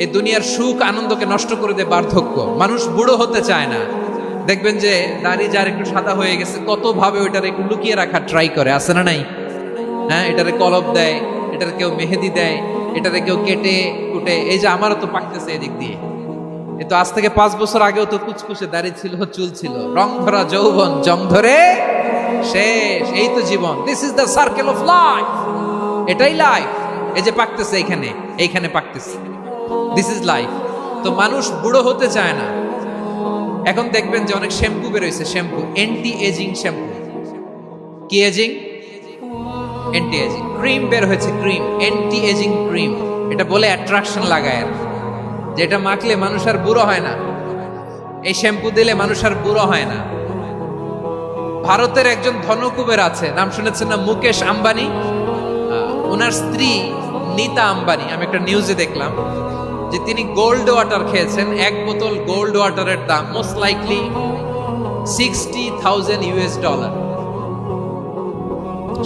এই দুনিয়ার সুখ আনন্দকে নষ্ট করে দেয় বার্ধক্য। মানুষ বুড়ো হতে চায় না। দেখবেন যে দাড়ি যার একটু সাদা হয়ে গেছে কত ভাবে ওইটার একটু লুকিয়ে রাখার ট্রাই করে, আছে না নাই? হ্যাঁ, এটারে কলপ দেয়, এটার কেউ মেহেদি দেয়, এটারে কেউ কেটে কুটে। এই যে আমারও তো পাকতেছে এদিক দিয়ে, এ তো আজ থেকে 5 বছর আগেও তো কুচকুচে দাড়ি ছিল, চুল ছিল, রং ধরা যৌবন জং ধরে শেষ। এই তো জীবন, this is the circle of life. এটাই লাইফ। এই যে পাকতেছে এইখানে, এইখানে পাকতেছে, দিস ইজ লাইফ। তো মানুষ বুড়ো হতে চায় না। এখন দেখবেন যে অনেক শ্যাম্পু বেরোইছে, শ্যাম্পু অ্যান্টি এজিং শ্যাম্পু। কি এজিং? Anti ageing. ক্রিম বের হয়েছে, ক্রিম অ্যান্টি এজিং ক্রিম। এটা বলে অ্যাট্রাকশন লাগায় আর, যেটা মাখলে মানুষ আর বুড়ো হয় না। এই শ্যাম্পু দিলে মানুষ আর বুড়ো হয় না। ভারতের একজন ধনকুবের আছে, নাম শুনেছেন না? মুকেশ আম্বানি। ওনার স্ত্রী নীতা আম্বানি, আমি একটা নিউজে দেখলাম যে তিনি গোল্ড ওয়াটার খেয়েছেন। 1 বোতল গোল্ড ওয়াটারের দাম মোস্ট লাইকলি $60,000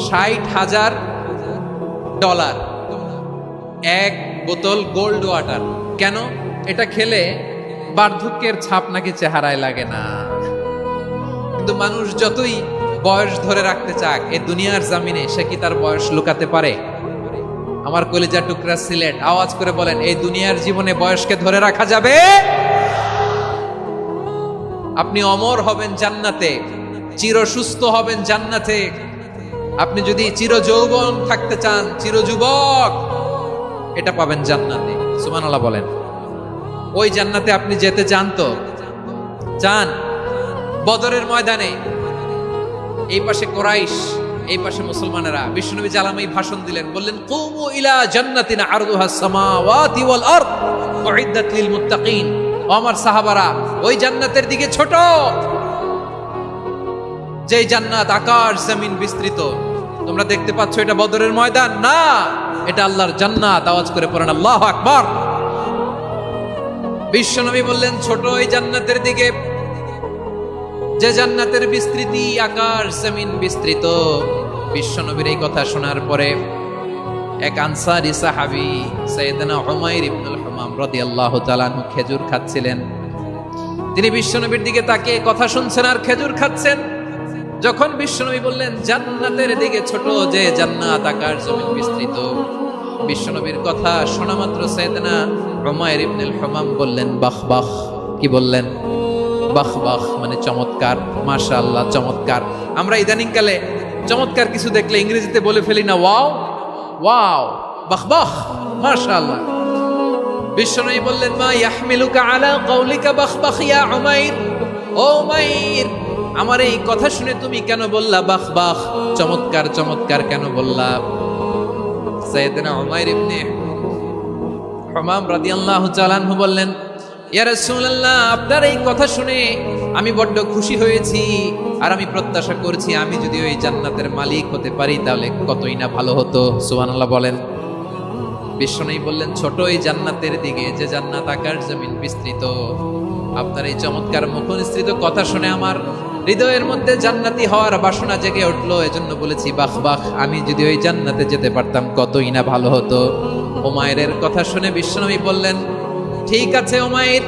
$60,000 1 বোতল গোল্ড ওয়াটার। কেন? এটা খেলে বার্ধক্যের ছাপ নাকি চেহারায় লাগে না। কিন্তু মানুষ যতই বয়স ধরে রাখতে চাক এই দুনিয়ার জামিনে, সে কি তার বয়স লুকাতে পারে? আমার কলিজার টুকরা সিলেট, আওয়াজ করে বলেন, এই দুনিয়ার জীবনে বয়সকে ধরে রাখা যাবে? আপনি অমর হবেন জান্নাতে, চির সুস্থ হবেন জান্নাতে। আপনি যদি চির যৌবন থাকতে চান, চির যুবক, এটা পাবেন জান্নাতে। সুবহানাল্লাহ বলেন। ওই জান্নাতে আপনি যেতে চান তো? চান? বদরের ময়দানে এই পাশে কোরাইশ, এই পাশে মুসলমানেরা। বিশ্বনবী জালামাই ভাষণ দিলেন, বললেন, কুমু ইলা জান্নাতিন আরদুহাস সামাওয়াতি ওয়াল আরদ উইদ্দাত লিল মুত্তাকিন। ও আমার সাহাবারা, ওই জান্নাতের দিকে ছোট, যেই জান্নাত আকাশ জমিন বিস্তৃত। তোমরা দেখতে পাচ্ছ এটা বদরের ময়দান না, এটা আল্লাহর জান্নাত। আওয়াজ করে পড়েন আল্লাহু আকবার। বিশ্বনবী বললেন, ছোট ওই জান্নাতের দিকে যে জান্নাতের বিস্তৃতি আকাশ জমিন বিস্তৃত। বিশ্বনবীর এই কথা শোনার পরে এক আনসারী সাহাবী সাইয়েদনা উমাইর ইবনুল হুমাম রাদিয়াল্লাহু তাআলা আনহু খেজুর খাচ্ছিলেন। তিনি বিশ্বনবীর দিকে তাকিয়ে কথা শুনছেন আর খেজুর খাচ্ছেন। যখন বিশ্বনবী বললেন জান্নাতের দিকে ছোট যে জান্নাত আকাশ জমিন বিস্তৃত, বিশ্বনবীর কথা শোনা মাত্র সাইয়েদনা উমাইর ইবনুল হুমাম বললেন বাহ বাহ। কি বললেন? বাহ বাহ, মানে চমৎকার, মাশাআল্লাহ, চমৎকার। আমরা ইদানিং কালে চমৎকার কিছু দেখলে ইংরেজিতে বলে ফেলি না, ওয়াও ওয়াও, বাহ বাহ, মাশাআল্লাহ। বিশ্বনবী বললেন, মা ইয়াহমিলুকা আলা কাউলিকা বাহ বাহ ইয়া উমাইর। ও উমাইর, আমার এই কথা শুনে তুমি কেন বললা বাহ বাহ, চমৎকার চমৎকার কেন বললা? সাইয়েদনা উমাইর ইবনে হুমাম রাদিয়াল্লাহু তাআলা আনহু বললেন, ইয়া রাসূলুল্লাহ, আপনার এই কথা শুনে আমি বড্ড খুশি হয়েছি, আর আমি প্রত্যাশা করছি আমি যদি ওই জান্নাতের মালিক হতে পারি তাহলে কতই না ভালো হতো। সুবহানাল্লাহ বলেন। বিশ্বনবী বললেন, ছোট এই জান্নাতের দিকে যে জান্নাত আকাশ জমিন বিস্তৃত। আপনার এই চমৎকার মুখনিসৃত কথা শুনে আমার হৃদয়ের মধ্যে জান্নাতি হওয়ার বাসনা জেগে উঠলো, এজন্য বলেছি বাহ বাহ, আমি যদি ওই জান্নাতে যেতে পারতাম কতই না ভালো হতো। উমাইরের কথা শুনে বিশ্বনবী বললেন, ঠিক আছে উমাইর,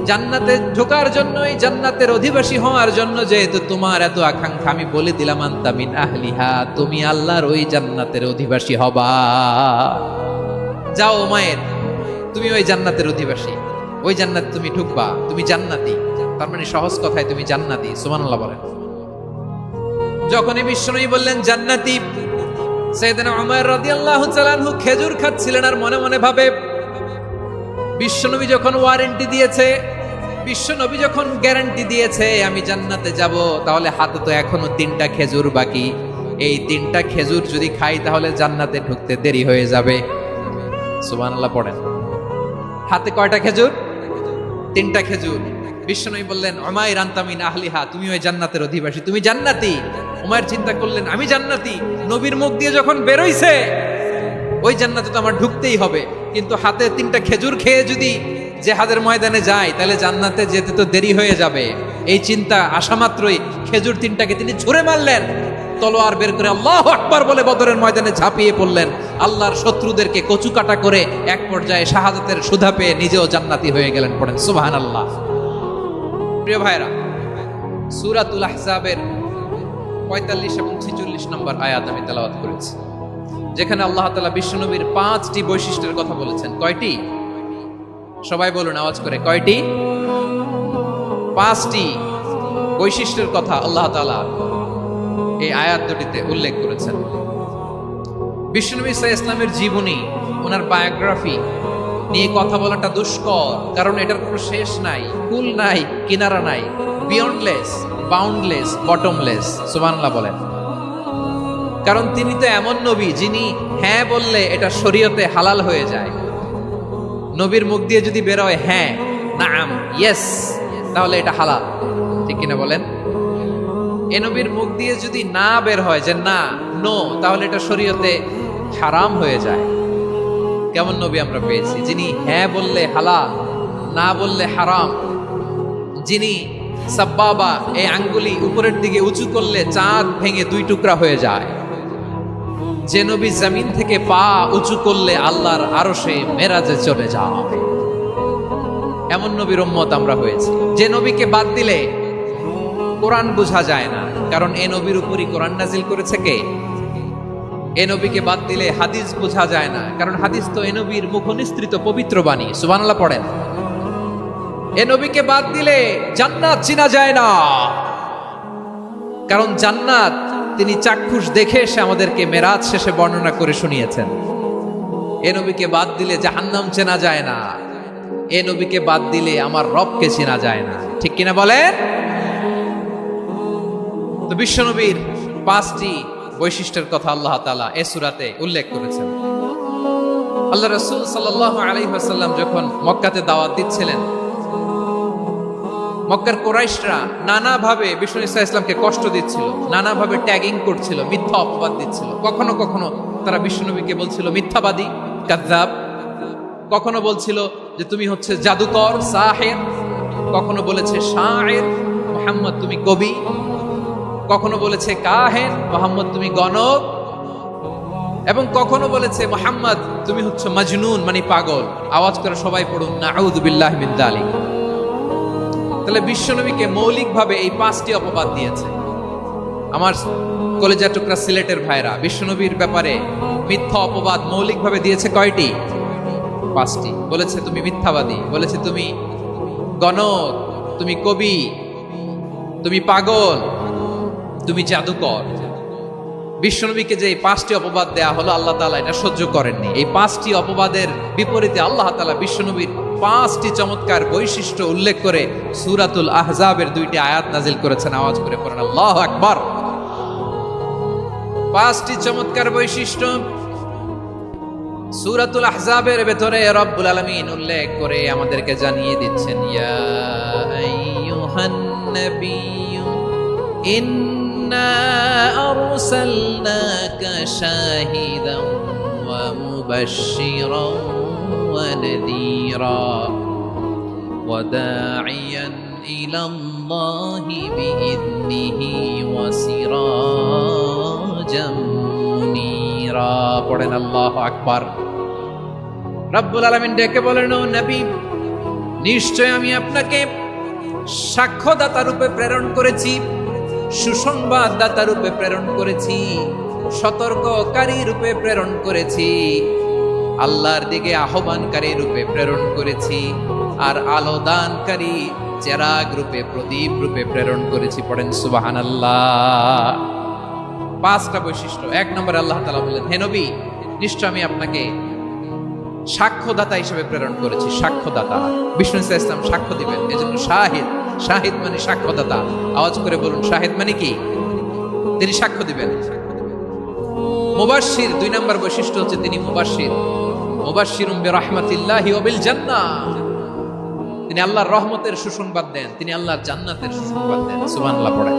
জান্নাতে ঢোকার জন্য, এই জান্নাতের অধিবাসী হওয়ার জন্য যেহেতু তোমার এত আকাঙ্ক্ষা, আমি বলে দিলাম আনতা মিন আহলিহা, তুমি আল্লাহর ওই জান্নাতের অধিবাসী হবা। যাও উমাইর, তুমি ওই জান্নাতের অধিবাসী, ওই জান্নাত তুমি ঢুকবা, তুমি জান্নাতি। তার মানে সহজ কথায় তুমি জান্নাতি। সুবহানাল্লাহ বলেন। যখনই বিশ্বনবী বললেন জান্নাতি, সাইয়েদনা উমর রাদিয়াল্লাহু তাআলা আনহু খেজুর খাচ্ছিলেন আর মনে মনে ভাবে, বিশ্বনবী যখন ওয়ারেন্টি দিয়েছে, বিশ্বনবী যখন গ্যারান্টি দিয়েছে আমি জান্নাতে যাব, তাহলে হাতে তো এখনো 3টা খেজুর বাকি। এই 3টা খেজুর যদি খাই তাহলে জান্নাতে ঢুকতে দেরি হয়ে যাবে। সুবহানাল্লাহ পড়েন। হাতে কয়টা খেজুর? 3টা খেজুর। বিশ্বনবী বললেন, উমাইর আনতা মিন আহলিহা, তুমি ওই জান্নাতের অধিবাসী, তুমি জান্নাতি। উমাইর চিন্তা করলেন, আমি জান্নাতি, নবীর মুখ দিয়ে যখন বেরোইছে ওই জান্নাতে তো আমার ঢুকতেই হবে, কিন্তু হাতে 3টা খেজুর খেয়ে যদি জিহাদের ময়দানে যায় তাহলে জান্নাতে যেতে তো দেরি হয়ে যাবে। এই চিন্তা আসা মাত্রই খেজুর 3টাকে তিনি ছুঁড়ে মারলেন তলোয়ার বের করে আল্লাহু আকবার বলে বদরের ময়দানে ঝাঁপিয়ে পড়লেন। আল্লাহর শত্রুদেরকে কচুকাটা করে এক পর্যায়ে শাহাদাতের সুধা পেয়ে নিজেও জান্নাতি হয়ে গেলেন। পড়েন সুবহানাল্লাহ। প্রিয় ভাইরা, সূরাতুল আহজাবের 45 এবং 46 নম্বর আয়াত আমি তেলাওয়াত করেছি, যেখানে আল্লাহ তাআলা বিশ্বনবীর 5টি বৈশিষ্ট্যের কথা বলেছেন। কয়টি? সবাই বলুন আওয়াজ করে, কয়টি? 5টি বৈশিষ্ট্যের কথা আল্লাহ তাআলা এই আয়াত দুটিতে উল্লেখ করেছেন। বিশ্বনবী সাল্লাল্লাহু আলাইহি ইসলামের জীবনী, ওনার বায়োগ্রাফি নিয়ে কথা বলাটা দুষ্কর, কারণ এটার কোনো শেষ নাই, কুল নাই, কিনারা নাই, বিয়ন্ডলেস, বাউন্ডলেস, বটমলেস। সুবহানাল্লাহ বলেন। কারণ তিনি তো এমন নবী যিনি হ্যাঁ বললে এটা শরীয়তে হালাল হয়ে যায়। নবীর মুখ দিয়ে যদি বের হয় হ্যাঁ, নাম, ইয়েস, তাহলে এটা হালাল। ঠিক কিনা বলেন? এ নবীর মুখ দিয়ে যদি না বের হয় যে না, নো, তাহলে এটা শরীয়তে হারাম হয়ে যায়। কেমন নবী আমরা পেয়েছি, যিনি হ্যাঁ বললে হালাল, না বললে হারাম, যিনি সাব্বাবা, এই আঙ্গুলি উপরের দিকে উঁচু করলে চাঁদ ভেঙে 2 টুকরা হয়ে যায়, যে নবী জমিন থেকে পা উঁচু করলে আল্লাহর আরশে মেরাজে চলে যায়, এমন নবীর উম্মত আমরা হয়েছি। যে নবীকে বাদ দিলে কোরআন বোঝা যায় না, কারণ এ নবীর উপরই কোরআন নাজিল করেছে কে? এ নবীকে বাদ দিলে হাদিস বোঝা যায় না, কারণ হাদিস তো এ নবীর মুখনিসৃত পবিত্র বাণী। সুবহানাল্লাহ পড়েন। এ নবীকে বাদ দিলে জান্নাত চিনা যায় না, কারণ জান্নাত তিনি চাক্ষুষ দেখে এসে আমাদেরকে মেরাজ শেষে বর্ণনা করে শুনিয়েছেন। এ নবীকে বাদ দিলে জাহান্নাম চেনা যায় না, এ নবীকে বাদ দিলে আমার রবকে চেনা যায় না। ঠিক কিনা বলেন? তো বিশ্বনবীর 5টি বৈশিষ্ট্যের কথা আল্লাহ তাআলা এই সূরাতে উল্লেখ করেছেন। আল্লাহ রাসূল সাল্লাল্লাহু আলাইহি ওয়াসাল্লাম যখন মক্কাতে দাওয়াত দিচ্ছিলেন, মক্কার কুরাইশরা নানাভাবে বিষ্ণু ইসা ইসলামকে কষ্ট দিচ্ছিল, নানাভাবে ট্যাগিং করছিল, মিথ্যা অপবাদ দিচ্ছিল। কখনো কখনো তারা বিশ্বনবীকে বলছিল মিথ্যাবাদী, কাযযাব। কখনো বলছিল যে তুমি হচ্ছে জাদুকর, সাহির। কখনো বলেছে শায়ের, মুহাম্মদ তুমি কবি। কখনো বলেছে কাহেন, মুহাম্মদ তুমি গণক। এবং কখনো বলেছে মুহাম্মদ তুমি হচ্ছে মাজনুন, মানে পাগল। আওয়াজ করে সবাই পড়ুন নাউযু বিল্লাহি মিন যালিক। তাহলে বিশ্বনবীকে মৌলিকভাবে এই 5টি অপবাদ দিয়েছে। আমার কলেজা টুকরা সিলেটের ভাইরা, বিশ্বনবীর ব্যাপারে মিথ্যা অপবাদ মৌলিকভাবে দিয়েছে কয়টি? 5টি। বলেছে তুমি মিথ্যাবাদী, বলেছে তুমি গণক, তুমি কবি, তুমি পাগল, তুমি জাদুকর। বিশ্বনবীকে যে 5টি অপবাদ দেয়া হলো, আল্লাহ তাআলা এটা সহ্য করেননি। এই 5টি অপবাদের বিপরীতে আল্লাহ তাআলা বিশ্বনবীর 5টি চমৎকার বৈশিষ্ট্য উল্লেখ করে সূরাতুল আহজাবের 2টি আয়াত নাজিল করেছেন। আওয়াজ করে পড়েন আল্লাহু আকবার। 5টি চমৎকার বৈশিষ্ট্য সূরাতুল আহজাবের ভেতরে রব্বুল আলামিন উল্লেখ করে আমাদেরকে জানিয়ে দিচ্ছেন, ইয়া আইয়ুহান নাবিয়্যু ইন্না আরসালনাকা শাহিদান ওয়া মুবাশশিরান ওয়া নাযীরা ওয়া দাঈয়ান ইলাল্লাহি বিইذনিহি ওয়া সিরাজাম মুনীরা। পড়েন আল্লাহু আকবার। রব্বুল আলামিন ডেকে বলেন, ও নবী, নিশ্চয় আমি আপনাকে সাক্ষ্যদাতা রূপে প্রেরণ করেছি, সুসংবাদদাতা রূপে প্রেরণ করেছি, সতর্ককারী রূপে প্রেরণ করেছি, আল্লাহর দিকে আহ্বানকারী রূপে প্রেরণ করেছি, আর আলো দানকারী চেরাগ রূপে, প্রদীপ রূপে প্রেরণ করেছি। পড়েন সুবহানাল্লাহ। 5টা বৈশিষ্ট্য। 1 নম্বরে আল্লাহ তাআলা বলেন, হে নবী, নিশ্চয় আমি আপনাকে সাক্ষ্যদাতা হিসেবে প্রেরণ করেছি। সাক্ষ্যদাতা, বিষ্ণু ইসা ইসলাম সাক্ষ্য দিবেন, এজন্য শাহিদ। শাহিদ মানে সাক্ষ্যদাতা। আওয়াজ করে বলুন, শাহিদ মানে কি? তিনি সাক্ষ্য দিবেন। মুবাশশির, 2 নম্বর বৈশিষ্ট্য হচ্ছে তিনি মুবাশশির। মুবাশশিরুম বিরাহমাতিল্লাহি ওয়া বিল জান্নাহ। তিনি আল্লাহর রহমতের সুসংবাদ দেন, তিনি আল্লাহর জান্নাতের সুসংবাদ দেন। সুবহানাল্লাহ পড়েন।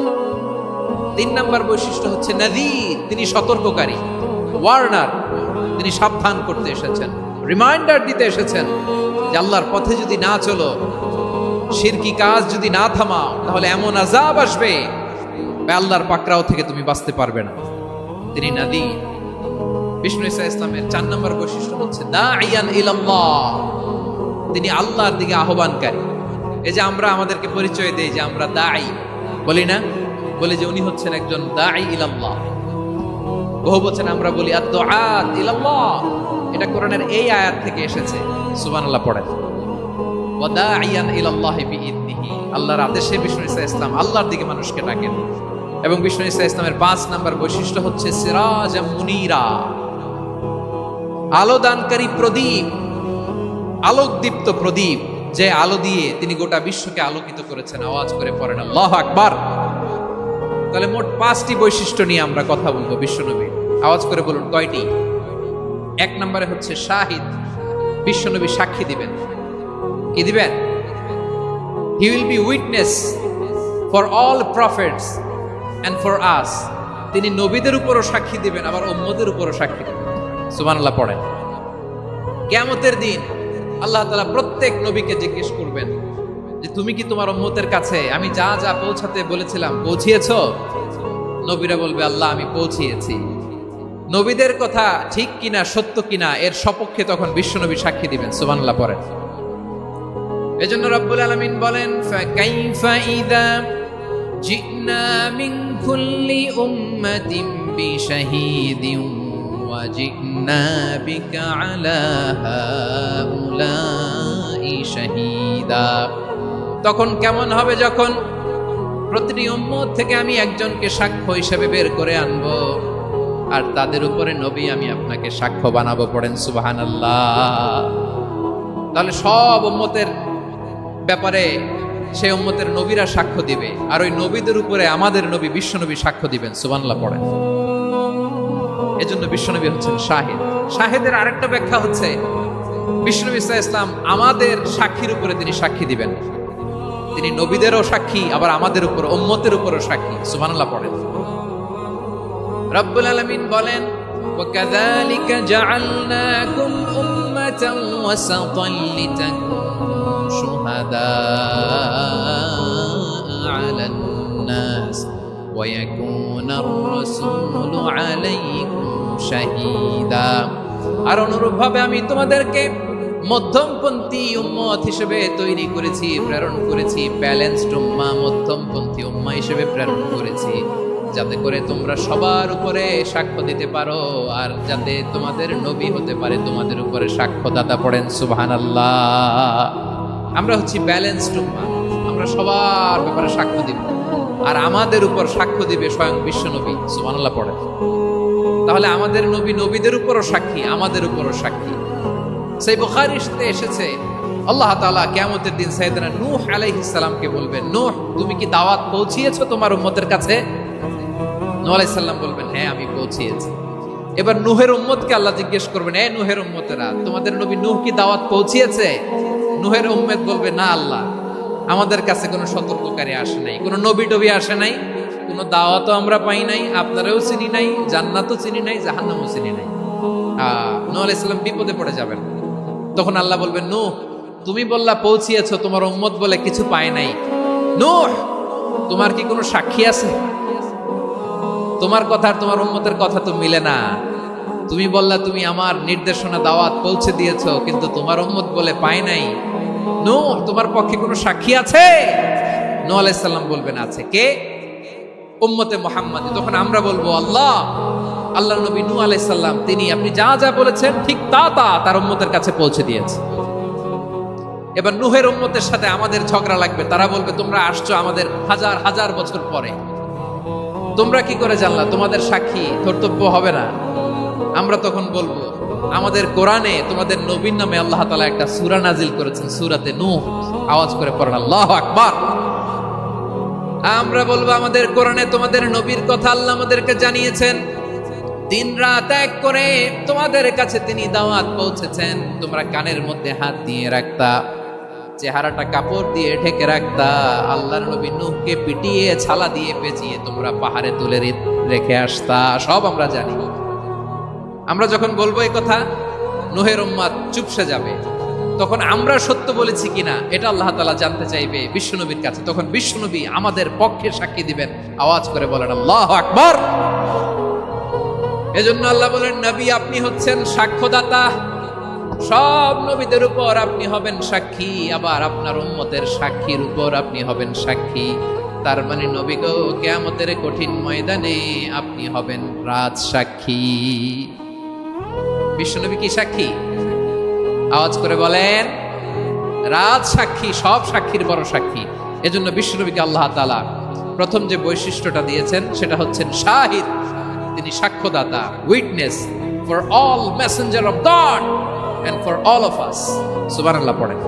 3 নম্বর বৈশিষ্ট্য হচ্ছে নাযীর, তিনি সতর্ককারী, ওয়ার্নার। তিনি সাবধান করতে এসেছেন, রিমাইন্ডার দিতে এসেছেন যে আল্লাহর পথে যদি না চলো, শিরকি কাজ যদি না থামাও, তাহলে এমন আযাব আসবে, আল্লাহর পাকড়াও থেকে তুমি বাঁচতে পারবে না। তিনি নাদি। বিষ্ণু ঈসা ইসলামের 4 নম্বর বৈশিষ্ট্য হচ্ছে দাঈয়ান ইলাল্লাহ, তিনি আল্লাহর দিকে আহ্বানকারী। এই যে আমরা আমাদেরকে পরিচয় দেই যে আমরা দাঈ বলি না, বলি যে উনি হচ্ছেন একজন দাঈ ইলাল্লাহ। বহু বচন আমরা বলি আদ-দুআত ইলাল্লাহ, এটা কোরআনের এই আয়াত থেকে এসেছে। সুবহানাল্লাহ পড়েন। ওয়া দাঈয়ান ইলাল্লাহি বিইذনিহি, আল্লাহর আদেশে বিষ্ণু ঈসা ইসলাম আল্লাহর দিকে মানুষকে ডাকেন। এবং বিষ্ণু ঈসা ইসলামের 5 নম্বর বৈশিষ্ট্য হচ্ছে সিরাজাম মুনীরা, আলো দানকারী প্রদীপ, আলোকদীপ্ত প্রদীপ, যে আলো দিয়ে তিনি গোটা বিশ্বকে আলোকিত করেছেন। আওয়াজ করে পড়েন আল্লাহু আকবার। তাহলে মোট 5টি বৈশিষ্ট্য নিয়ে আমরা কথা বলবো বিশ্বনবীর। আওয়াজ করে বলুন কয়টি? 1 নম্বরে হচ্ছে শাহিদ, বিশ্বনবী সাক্ষী দিবেন। কি দিবেন? He will be witness for all prophets and for us. তিনি নবীদের উপরও সাক্ষী দিবেন, আবার উম্মতের উপরও সাক্ষী দিবেন। সুবহানাল্লাহ পড়েন। কিয়ামতের দিন আল্লাহ তাআলা প্রত্যেক নবীকে জিজ্ঞেস করবেন যে তুমি কি তোমার উম্মতের কাছে আমি যা যা পৌঁছাতে বলেছিলাম পৌঁছিয়েছো? নবীরা বলবে আল্লাহ আমি পৌঁছিয়েছি। নবীদের কথা ঠিক কিনা, সত্য কিনা, এর সপক্ষে তখন বিশ্বনবী সাক্ষী দিবেন। সুবহানাল্লাহ পড়েন। এজন্য রব্বুল আলামিন বলেন ফাকাইফা ইযা জিনা মিন কুল্লি উম্মাতিন বিশাহীদিন ওয়া জিনা বিকা আলা হাউলাই শাহীদা। তখন কেমন হবে যখন প্রতিটি উম্মত থেকে আমি একজনকে সাক্ষ্য হিসেবে বের করে আনবো, আর তাদের উপরে নবী আমি আপনাকে সাক্ষ্য বানাবো। পড়েন সুবহানাল্লাহ। তাহলে সব উম্মতের ব্যাপারে সেই উম্মতের নবীরা সাক্ষ্য দিবে, আর ওই নবীদের উপরে আমাদের নবী বিশ্বনবী সাক্ষ্য দিবেন। সুবহানাল্লাহ পড়েন। এজন্য বিশ্বনবী হচ্ছেন শাহিদ। শাহিদের আরেকটা ব্যাখ্যা হচ্ছে বিশ্বনবী সাল্লাল্লাহু আলাইহি ওয়াসাল্লাম আমাদের সাক্ষীর উপরে তিনি সাক্ষী দিবেন। তিনি নবীদেরও সাক্ষী, আবার আমাদের উপর উম্মতের উপরও সাক্ষী। সুবহানাল্লাহ পড়েন। রব্বুল আলামিন বলেন ওয়াকাযালিকা জাআলনাকুম উম্মাতান ওয়াসাতান লিতাকুনু শুহাদা আলান নাস ওয়া ইয়াকুনার রাসূলু আলাইকুম শাহীদা। আর অনুরূপভাবে আমি তোমাদেরকে মধ্যমপন্থী উম্মত হিসেবে তৈরি করেছি, প্রেরণ করেছি। ব্যালেন্সড উম্মাহ, মধ্যমপন্থী উম্মাহ হিসেবে প্রেরণ করেছি, যাতে করে তোমরা সবার উপরে সাক্ষ্য দিতে পারো, আর যাতে তোমাদের নবী হতে পারে তোমাদের উপরে সাক্ষ্যদাতা। পড়েন সুবহানাল্লাহ। আমরা হচ্ছি ব্যালেন্সড উম্মাহ, আমরা সবার ব্যাপারে সাক্ষ্য দিব, আর আমাদের উপর সাক্ষ্য দিবে স্বয়ং বিশ্বনবী। সুবহানাল্লাহ পড়েন। তাহলে আমাদের নবী নবীদের উপরও সাক্ষী, আমাদের উপরও সাক্ষী। সেই বুখারীতে এসেছে আল্লাহ তাআলা কিয়ামতের দিন সাইয়েদনা নূহ আলাইহিস সালামকে বলবেন, নূহ তুমি কি দাওয়াত পৌঁছিয়েছো তোমার উম্মতের কাছে? নূহ আলাইহিস সালাম বলবেন হ্যাঁ আমি পৌঁছিয়েছি। এবার নূহের উম্মতকে আল্লাহ জিজ্ঞেস করবেন, এ নূহের উম্মতেরা তোমাদের নবী নূহ কি দাওয়াত পৌঁছিয়েছে? নূহের উম্মত বলবে না আল্লাহ, আমাদের কাছে কোনো সতর্ককারী আসে নাই, কোনো নবী টবি আসে নাই, কোনো দাওয়াতও আমরা পাই নাই, আপনারাও চিনি নাই, জান্নাতও চিনি নাই, জাহান্নামও চিনি নাই। নূহ আলাইহিস সালাম বিপদে পড়ে যাবেন। তখন আল্লাহ বলবেন নূহ তুমি বললা পৌঁছিয়েছো, তোমার উম্মত বলে কিছু পায় নাই। নূহ তোমার কি কোনো সাক্ষী আছে? তোমার কথা আর তোমার উম্মতের কথা তো মিলে না। তুমি বললা তুমি আমার নির্দেশনা দাওয়াত পৌঁছে দিয়েছো, কিন্তু তোমার উম্মত বলে পায় নাই। নূহ তোমার পক্ষে কোনো সাক্ষী আছে? নূহ আলাইহিস সালাম বলবেন আছে। কে? উম্মতে মুহাম্মাদী। তখন আমরা বলবো আল্লাহ, আল্লাহর নবী নূহ আলাইহিস সালাম তিনি আপনি যা যা বলেছেন ঠিক তা তার উম্মতের কাছে পৌঁছে দিয়েছে। এবার নূহের উম্মতের সাথে আমাদের ঝগড়া লাগবে। তারা বলবে তোমরা আসছো আমাদের হাজার হাজার বছর পরে, তোমরা কি করে জানলা? তোমাদের সাক্ষী কর্তব্য হবে না? আমরা তখন বলবো আমাদের কোরআনে তোমাদের নবীর নামে আল্লাহ তাআলা একটা সূরা নাজিল করেছেন, সূরাতে নূহ। আওয়াজ করে পড়েন আল্লাহু আকবার। আমরা বলবো আমাদের কোরআনে তোমাদের নবীর কথা আল্লাহ আমাদেরকে জানিয়েছেন, দিন রাত এক করে তোমাদের কাছে তিনি দাওয়াত পৌঁছেছেন। তোমরা কানের মধ্যে হাত দিয়ে রাখতা, চেহারাটা কাপড় দিয়ে ঢেকে রাখতা, আল্লাহর নবী নূহকে পিটিয়ে ছালা দিয়ে পেঁচিয়ে তোমরা পাহাড়ে তুলে রেখে আসতা। সব আমরা জানি। আমরা যখন বলবো এই কথা, নূহের উম্মত চুপসে যাবে। তখন আমরা সত্য বলেছি কিনা এটা আল্লাহ তাআলা জানতে চাইবে বিশ্বনবীর কাছে। তখন বিশ্বনবী আমাদের পক্ষে সাক্ষী দিবেন। আওয়াজ করে বলেন আল্লাহু আকবার। এজন্য আল্লাহ বলেন, নবী আপনি হচ্ছেন সাক্ষ্যদাতা, সব নবীদের উপর আপনি হবেন সাক্ষী, আবার আপনার উম্মতের সাক্ষীর উপর আপনি হবেন সাক্ষী। তার মানে নবী গো, কিয়ামতের কঠিন ময়দানে আপনি হবেন রাজ সাক্ষী। বিশ্বনবী কি সাক্ষী? আওয়াজ করে বলেন, রাজ সাক্ষী, সব সাক্ষীর বড় সাক্ষী। এজন্য বিশ্বনবীকে আল্লাহ তাআলা প্রথম যে বৈশিষ্ট্যটা দিয়েছেন সেটা হচ্ছেন শাহিদ। তিনি সাক্ষ্যদাতা, witness for all messenger of God and for all of us. সুবহানাল্লাহ পড়েন।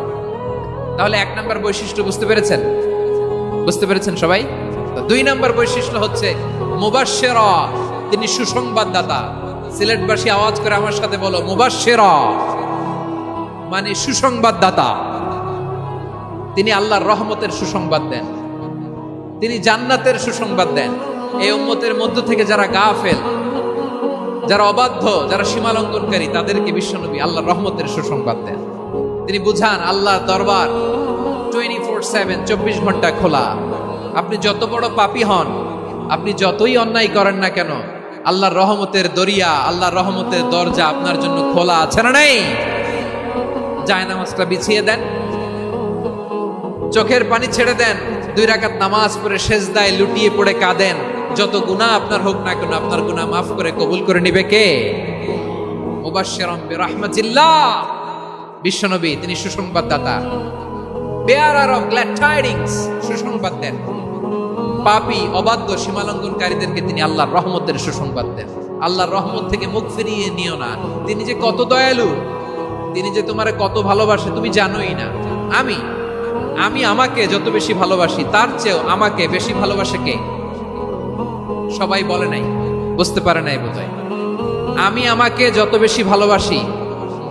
তাহলে এক নাম্বার বৈশিষ্ট্য বুঝতে পেরেছেন? বুঝতে পেরেছেন সবাই? দুই নাম্বার বৈশিষ্ট্য হচ্ছে মুবাশশিরা, তিনি সুসংবাদদাতা। সিলেটবাসী আওয়াজ করে আমার সাথে বলো, মুবাশশিরা মানে সুসংবাদদাতা। তিনি আল্লাহর রহমতের সুসংবাদ দেন, তিনি জান্নাতের সুসংবাদ দেন। এই উম্মতের মধ্য থেকে যারা গাফেল, যারা অবাধ্য, যারা সীমালঙ্ঘনকারী, তাদেরকে বিশ্বনবী আল্লাহর রহমতের সুসংবাদ দেন। তিনি বুঝান আল্লাহর দরবার 24/7, 24 ঘন্টা খোলা। আপনি যত বড় পাপী হন, আপনি যতই অন্যায় করেন না কেন, আল্লাহর রহমতের দরিয়া, আল্লাহর রহমতের দরজা আপনার জন্য খোলা আছে না নেই? জায়নামাজটা বিছিয়ে দেন, চোখের পানি ছেড়ে দেন, 2 রাকাত নামাজ পড়ে সেজদায় লুটিয়ে পড়ে কাঁদেন। যত গুনাহ আপনার হোক না কেন, আপনার গুনাহ মাফ করে কবুল করে নিবে কে? মুবাশশিরাম বিরাহমাতিল্লাহ। বিশ্বনবী তিনি সুসংবাদদাতা, বেয়ারার অফ গ্ল্যাড টাইডিংস, সুসংবাদ দেন। পাপী, অবাধ্য, সীমালঙ্ঘনকারীদেরকে তিনি আল্লাহর রহমতের সুসংবাদ দেন। আল্লাহর রহমত থেকে মুখ ফিরিয়ে নিও না। তিনি যে কত দয়ালু, তিনি যে তোমারে কত ভালোবাসে তুমি জানোই না। আমি আমাকে যত বেশি ভালোবাসি, তার চেয়েও আমাকে বেশি ভালোবাসে কে? সবাই বলে নাই, বুঝতে পারে নাই বোধহয়। আমি আমাকে যত বেশি ভালোবাসি,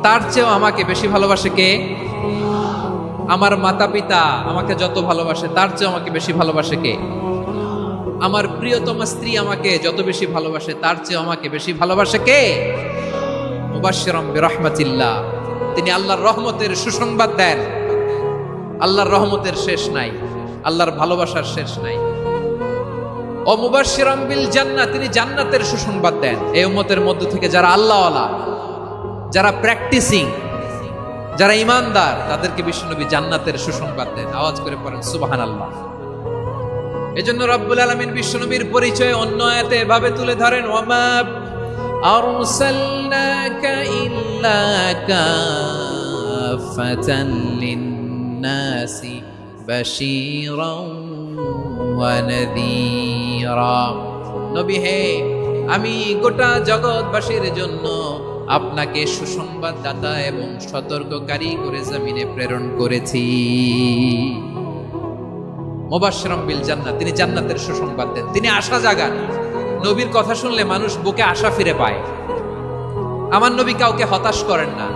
তার চেয়েও আমাকে বেশি ভালোবাসে কে? আমার মাতা পিতা আমাকে যত ভালোবাসে, তার চেয়েও আমাকে বেশি ভালোবাসে কে? আমার প্রিয়তমা স্ত্রী আমাকে যত বেশি ভালোবাসে, তার চেয়েও আমাকে বেশি ভালোবাসে কে? মুবাশশিরাম বিরাহমাতিল্লাহ। তিনি আল্লাহর রহমতের সুসংবাদ দেন। আল্লাহর রহমতের শেষ নাই, আল্লাহর ভালোবাসার শেষ নাই। ও মুবাশশিরাম বিল জান্নাহ, তিনি জান্নাতের সুসংবাদ দেন। এই উম্মতের মধ্য থেকে যারা আল্লাহওয়ালা, যারা প্র্যাকটিসিং, যারা ঈমানদার, তাদেরকে বিশ্বনবী জান্নাতের সুসংবাদ দেন। আওয়াজ করে পড়েন সুবহানাল্লাহ। এজন্য রব্বুল আলামিন বিশ্বনবীর পরিচয় অন্য আয়াতে এভাবে তুলে ধরেন, ওয়ামা আরসালনাকা ইল্লা কাফাতান লিন-নাসি বাশীরাও ওয়া নাযীরা। নবী হে, আমি গোটা জগৎবাসীর জন্য আপনাকে সুসংবাদদাতা এবং সতর্ককারী করে জমিনে প্রেরণ করেছি। মুবাশশিরাম বিল জান্নাহ, তিনি জান্নাতের সুসংবাদ দেন, তিনি আশা জাগান। নবীর কথা শুনলে মানুষ বুকে আশা ফিরে পায়। আমার নবী কাউকে হতাশ করেন না।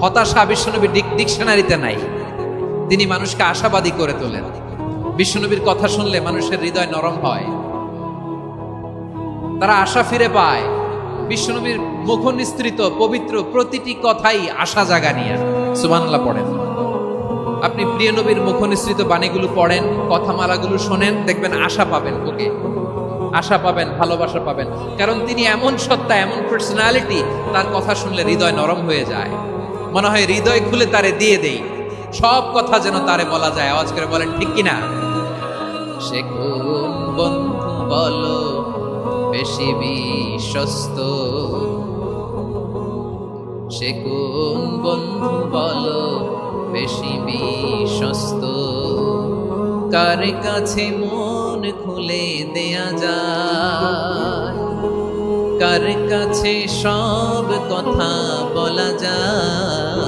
হতাশা বিশ্বনবীর ডিকশনারিতে নাই। তিনি মানুষকে আশাবাদী করে তোলেন। বিশ্বনবীর কথা শুনলে মানুষের হৃদয় নরম হয়, তারা আশা ফিরে পায়। বিশ্বনবীর মুখ নিঃসৃত পবিত্র প্রতিটি কথাই আশা জাগানিয়া। সুবহানাল্লাহ পড়েন। আপনি প্রিয় নবীর মুখ নিঃসৃত বাণীগুলো পড়েন, কথামালাগুলো শোনেন, দেখবেন আশা পাবেন, বুকে আশা পাবেন, ভালোবাসা পাবেন। কারণ তিনি এমন সত্তা, এমন পার্সোনালিটি, তার কথা শুনলে হৃদয় নরম হয়ে যায়। মনে হয় হৃদয় খুলে তারে দিয়ে দেই, সব কথা যেন তারে বলা যায়। আওয়াজ করে বলেন ঠিক কিনা? সে কোন বন্ধু বলো বেশি বিশ্বস্ত, সে কোন বন্ধু বলো বেশি বিশ্বস্ত, কার কাছে মন খুলে দেয়া যায়, কার কাছে সব কথা বলা যায়,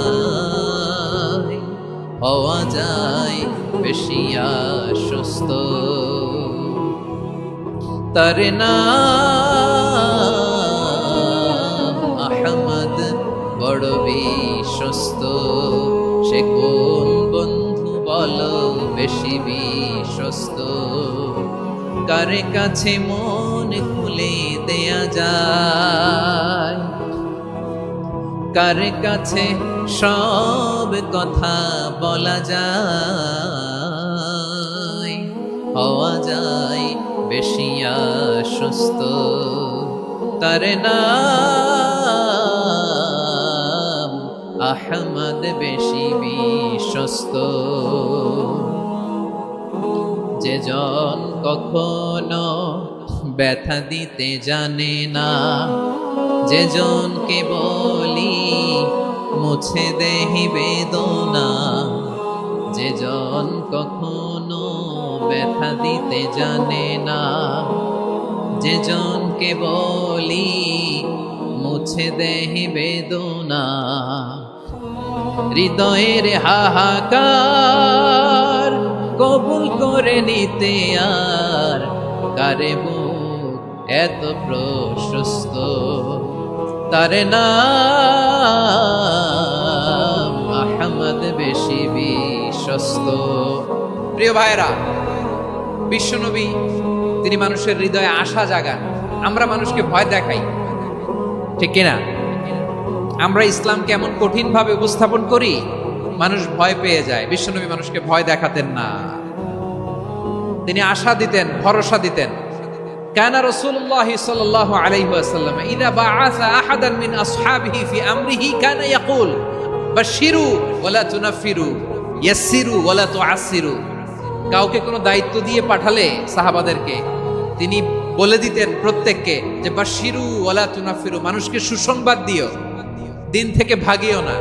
হওয়া যায় বেশি আশ্বস্ত। তার নাম আহমদ, বড় বিশ্বস্ত। সে কোন বন্ধু বলো বেশি বিশ্বস্ত, কার কাছে মন খুলে দেয়া যায়। কার কাছে সব কথা বলা যায়, হওয়া যায় বেশি আশ্বস্ত, তার নাম আহমদ বেশি বিশ্বস্ত। যে জন কখনো ব্যথা দিতে জানে না, যে জনকে বলি মুছে দেহি বেদনা, যে জন কখনো ব্যথা দিতে জানে না, যে জনকে বলি মুছে দেহি বেদনা, হৃদয়ের হাহাকার কবুল করে নিতে আর কারে বুক এত প্রশস্ত, তার নাম আহমদ বেশি বিশ্বস্ত। প্রিয় ভাইরা, বিশ্বনবী তিনি মানুষের হৃদয়ে আশা জাগান। আমরা মানুষকে ভয় দেখাই, ঠিক কিনা? আমরা ইসলামকে এমন কঠিন ভাবে উপস্থাপন করি, মানুষ ভয় পেয়ে যায়। বিশ্বনবী মানুষকে ভয় দেখাতেন না, তিনি আশা দিতেন, ভরসা দিতেন। কানা রাসূলুল্লাহ সাল্লাল্লাহু আলাইহি ওয়াসাল্লাম ইযা বাআসা আহাদান মিন আসহাবিহি ফি আমরিহি কানা ইয়াকুল বাশশিরু ওয়ালা তুনাফিরু ইয়াসসিরু ওয়ালা তুআসসিরু। কাউকে কোনো দায়িত্ব দিয়ে পাঠালে সাহাবাদেরকে তিনি বলে দিতেন প্রত্যেককে যে বাশশিরু ওয়ালা তুনাফিরু, মানুষকে সুসংবাদ দিও, দিন থেকে ভাগিও না,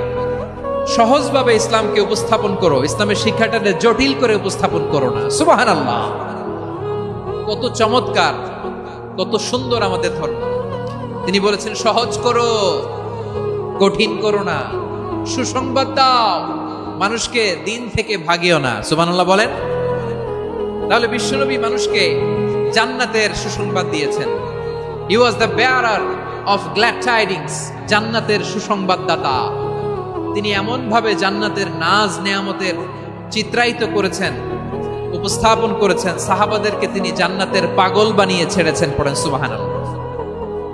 সহজভাবে ইসলামকে উপস্থাপন করো, ইসলামের শিক্ষাটাকে জটিল করে উপস্থাপন করো না। সুবহানাল্লাহ, কত চমৎকার, কত সুন্দর আমাদের ধর্ম। তিনি বলেছেন সহজ করো, কঠিন করো না, সুসংবাদ দাও, মানুষকে দিন থেকে ভাগিও না। সুবহানাল্লাহ বলেন। তাহলে বিশ্বনবী মানুষকে জান্নাতের সুসংবাদ দিয়েছেন। He was the bearer of glad tidings, জান্নাতের সুসংবাদদাতা। তিনি এমন ভাবে জান্নাতের নাজ নেয়ামতের চিত্রায়িত করেছেন, উপস্থাপন করেছেন, সাহাবাদেরকে তিনি জান্নাতের পাগল বানিয়ে ছেড়েছেন। পড়েন সুবহানাল্লাহ।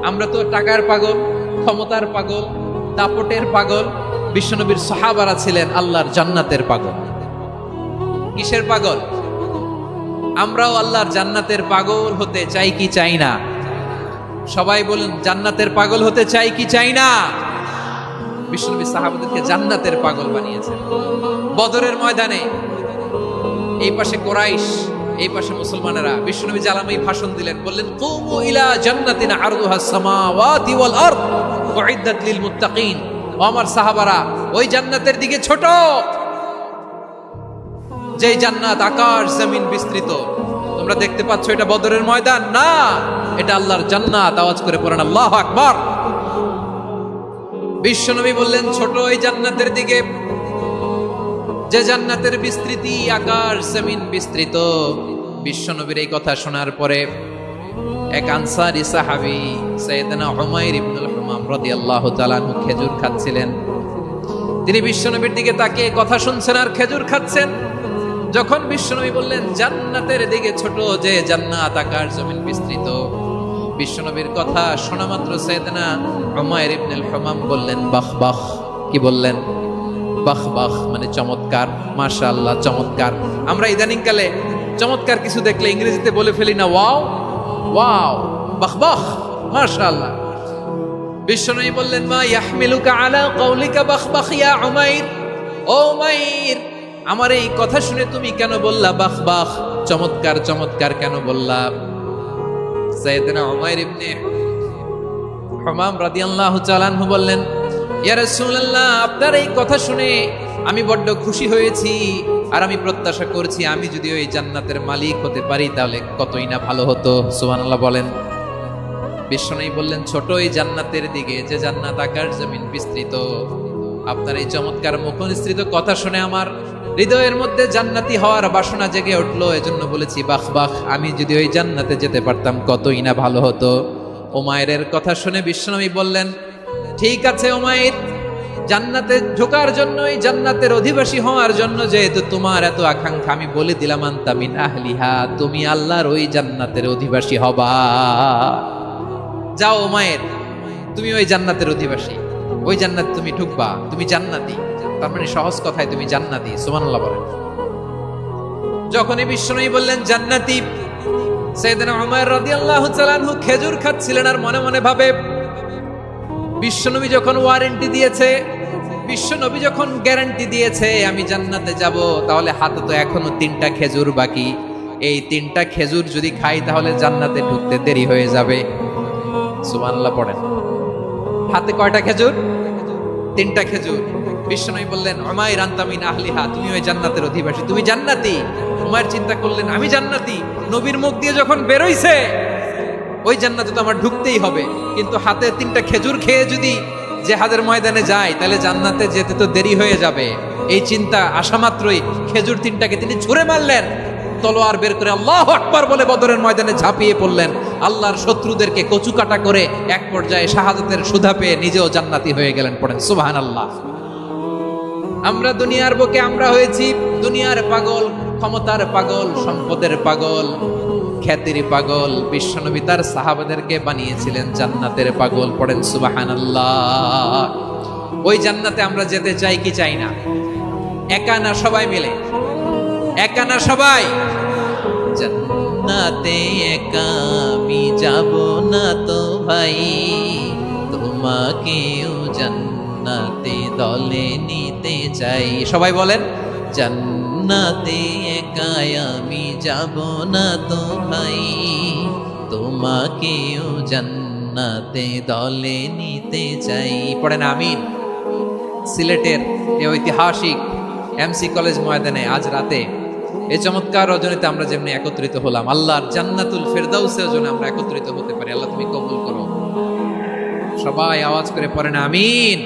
আমরা তো টাকার পাগল, ক্ষমতার পাগল, দাপটের পাগল। বিশ্বনবীর সাহাবারা ছিলেন আল্লাহর জান্নাতের পাগল। কিসের পাগল? আমরাও আল্লাহর জান্নাতের পাগল হতে চাই কি চাই না? সবাই বলুন, জান্নাতের পাগল হতে চাই কি চাই না? বিশ্বনবী সাহাবাদেরকে জান্নাতের পাগল বানিয়েছেন। বদরের ময়দানে এই পাশে কোরাইশ, এই পাশে মুসলমানেরা। বিশ্বনবী জালামাই ভাষণ দিলেন, বললেন কুমু ইলা জান্নাতিন আরদুহাস সামাওয়াতি ওয়াল আরদ উইদ্দাত লিল মুত্তাকিন। ও আমার সাহাবারা, ওই জান্নাতের দিকে ছোট, যেই জান্নাত আকাশ জমিন বিস্তৃত। তোমরা দেখতে পাচ্ছ এটা বদরের ময়দান না, এটা আল্লাহর জান্নাত। আওয়াজ করে পড়েন আল্লাহু আকবার। বিশ্বনবী বললেন ছোট ওই জান্নাতের দিকে, যে জান্নাতের বিস্তৃতি আকাশ জমিন বিস্তৃত। বিশ্বনবীর এই কথা শোনার পরে এক আনসারী সাহাবী সাইয়েদনা উমাইর ইবনুল হুমাম রাদিয়াল্লাহু তাআলা আনহু খেজুর খাচ্ছিলেন। তিনি বিশ্বনবীর দিকে তাকিয়ে কথা শুনছেন আর খেজুর খাচ্ছেন। যখন বিশ্বনবী বললেন জান্নাতের দিকে ছোট, যে জান্নাত আকাশ জমিন বিস্তৃত, বিশ্বনবীর কথা শোনা মাত্র সাইয়েদনা উমাইর ইবনুল হুমাম বললেন বাহ বাহ। কি বললেন? বাহ বাহ, মানে চমৎকার, মাশাআল্লাহ, চমৎকার। আমরা ইদানিং কালে চমৎকার কিছু দেখলে ইংরেজিতে বলে ফেলি না ওয়াও ওয়াও, বাহ বাহ, মাশাআল্লাহ। বিশ্বনবী বললেন মা ইয়াহমিলুকা আলা কওলিকা বাহ বাহ ইয়া উমাইর। ও উমাইর, আমার এই কথা শুনে তুমি কেন বললা বাহ বাহ, চমৎকার চমৎকার কেন বললা? সাইয়েদনা উমাইর ইবনে হুমাম রাদিয়াল্লাহু তাআলা আনহু বললেন ইয়া রাসূলুল্লাহ, আপনার এই কথা শুনে আমি বড্ড খুশি হয়েছি, আর আমি প্রত্যাশা করছি আমি যদি ওই জান্নাতের মালিক হতে পারি তাহলে কতই না ভালো হতো। সুবহানাল্লাহ বলেন। বিশ্বনবী বললেন ছোট এই জান্নাতের দিকে, যে জান্নাত আকাশ জমিন বিস্তৃত। আপনার এই চমৎকার মুখনিসৃত কথা শুনে আমার হৃদয়ের মধ্যে জান্নাতি হওয়ার বাসনা জেগে উঠলো, এজন্য বলেছি বাহ বাহ, আমি যদি ওই জান্নাতে যেতে পারতাম কতই না ভালো হতো। উমাইরের কথা শুনে বিশ্বনবী বললেন ঠিক আছে উমাইর, জান্নাতে ঢোকার জন্য, এই জান্নাতের অধিবাসী হওয়ার জন্য যেহেতু তোমার এত আকাঙ্ক্ষা, আমি বলে দিলাম আনতা মিন আহলিহা, তুমি আল্লাহর ওই জান্নাতের অধিবাসী হবা। যাও উমাইর, তুমি ওই জান্নাতের অধিবাসী। ওই জান্নাত তুমি ঢুকবা, তুমি জান্নাতি। তার মানে সহজ কথায় তুমি জান্নাতি। সুবহানাল্লাহ বলেন। যখনই বিশ্বনবী বললেন জান্নাতি, সাইয়েদনা উমর রাদিয়াল্লাহু তাআলা আনহু খেজুর খাচ্ছিলেন আর মনে মনে ভাবে, বিশ্বনবী যখন ওয়ারেন্টি দিয়েছে, বিশ্বনবী যখন গ্যারান্টি দিয়েছে আমি জান্নাতে যাব, তাহলে হাতে তো এখনো 3টা খেজুর বাকি। এই 3টা খেজুর যদি খাই তাহলে জান্নাতে ঢুকতে দেরি হয়ে যাবে। সুবহানাল্লাহ পড়েন। হাতে কয়টা খেজুর? 3টা খেজুর। বিশ্বনবী বললেন উমাইর আনতা মিন আহলিহা, তুমি ওই জান্নাতের অধিবাসী, তুমি জান্নাতি। উমাইর চিন্তা করলেন আমি জান্নাতি, নবীর মুখ দিয়ে যখন বেরোইছে ওই জান্নাতে তো আমার ঢুকতেই হবে, কিন্তু হাতে 3টা খেজুর খেয়ে যদি জিহাদের ময়দানে যাই তাহলে জান্নাতে যেতে তো দেরি হয়ে যাবে। এই চিন্তা আসা মাত্রই খেজুর 3টাকে তিনি ছুঁড়ে মারলেন, তলোয়ার বের করে আল্লাহু আকবার বলে বদরের ময়দানে ঝাঁপিয়ে পড়লেন। আল্লাহর শত্রুদেরকে কচুকাটা করে এক পর্যায়ে শাহাদাতের সুধা পেয়ে নিজেও জান্নাতি হয়ে গেলেন। পড়েন সুবহানাল্লাহ। আমরা দুনিয়ার বুকে আমরা হয়েছি দুনিয়ার পাগল, ক্ষমতার পাগল, সম্পদের পাগল, খ্যাতির পাগল। বিশ্বনবী তার সাহাবাদেরকে বানিয়েছিলেন জান্নাতের পাগল। পড়েন সুবহানাল্লাহ। ওই জান্নাতে আমরা যেতে চাই কি চাই না? একা না সবাই মিলে? একা না সবাই? জান্নাতে একা আমি যাব না তো ভাই, তোমাকেও জান্নাতে দলে নিতে চাই। সবাই বলেন জান্নাতে একা আমি যাব না তো ভাই, তোমাকেও জান্নাতে দলে নিতে চাই। পড়েন আমিন। সিলেটের এই ঐতিহাসিক এমসি কলেজ ময়দানে আজ রাতে এই চমৎকার রজনীতে আমরা যেমনি একত্রিত হলাম, আল্লাহর জান্নাতুল ফেরদাউসের জন্য আমরা একত্রিত হতে পারি। আল্লাহ তুমি কবুল করো। সবাই আওয়াজ করে পড়েন আমিন।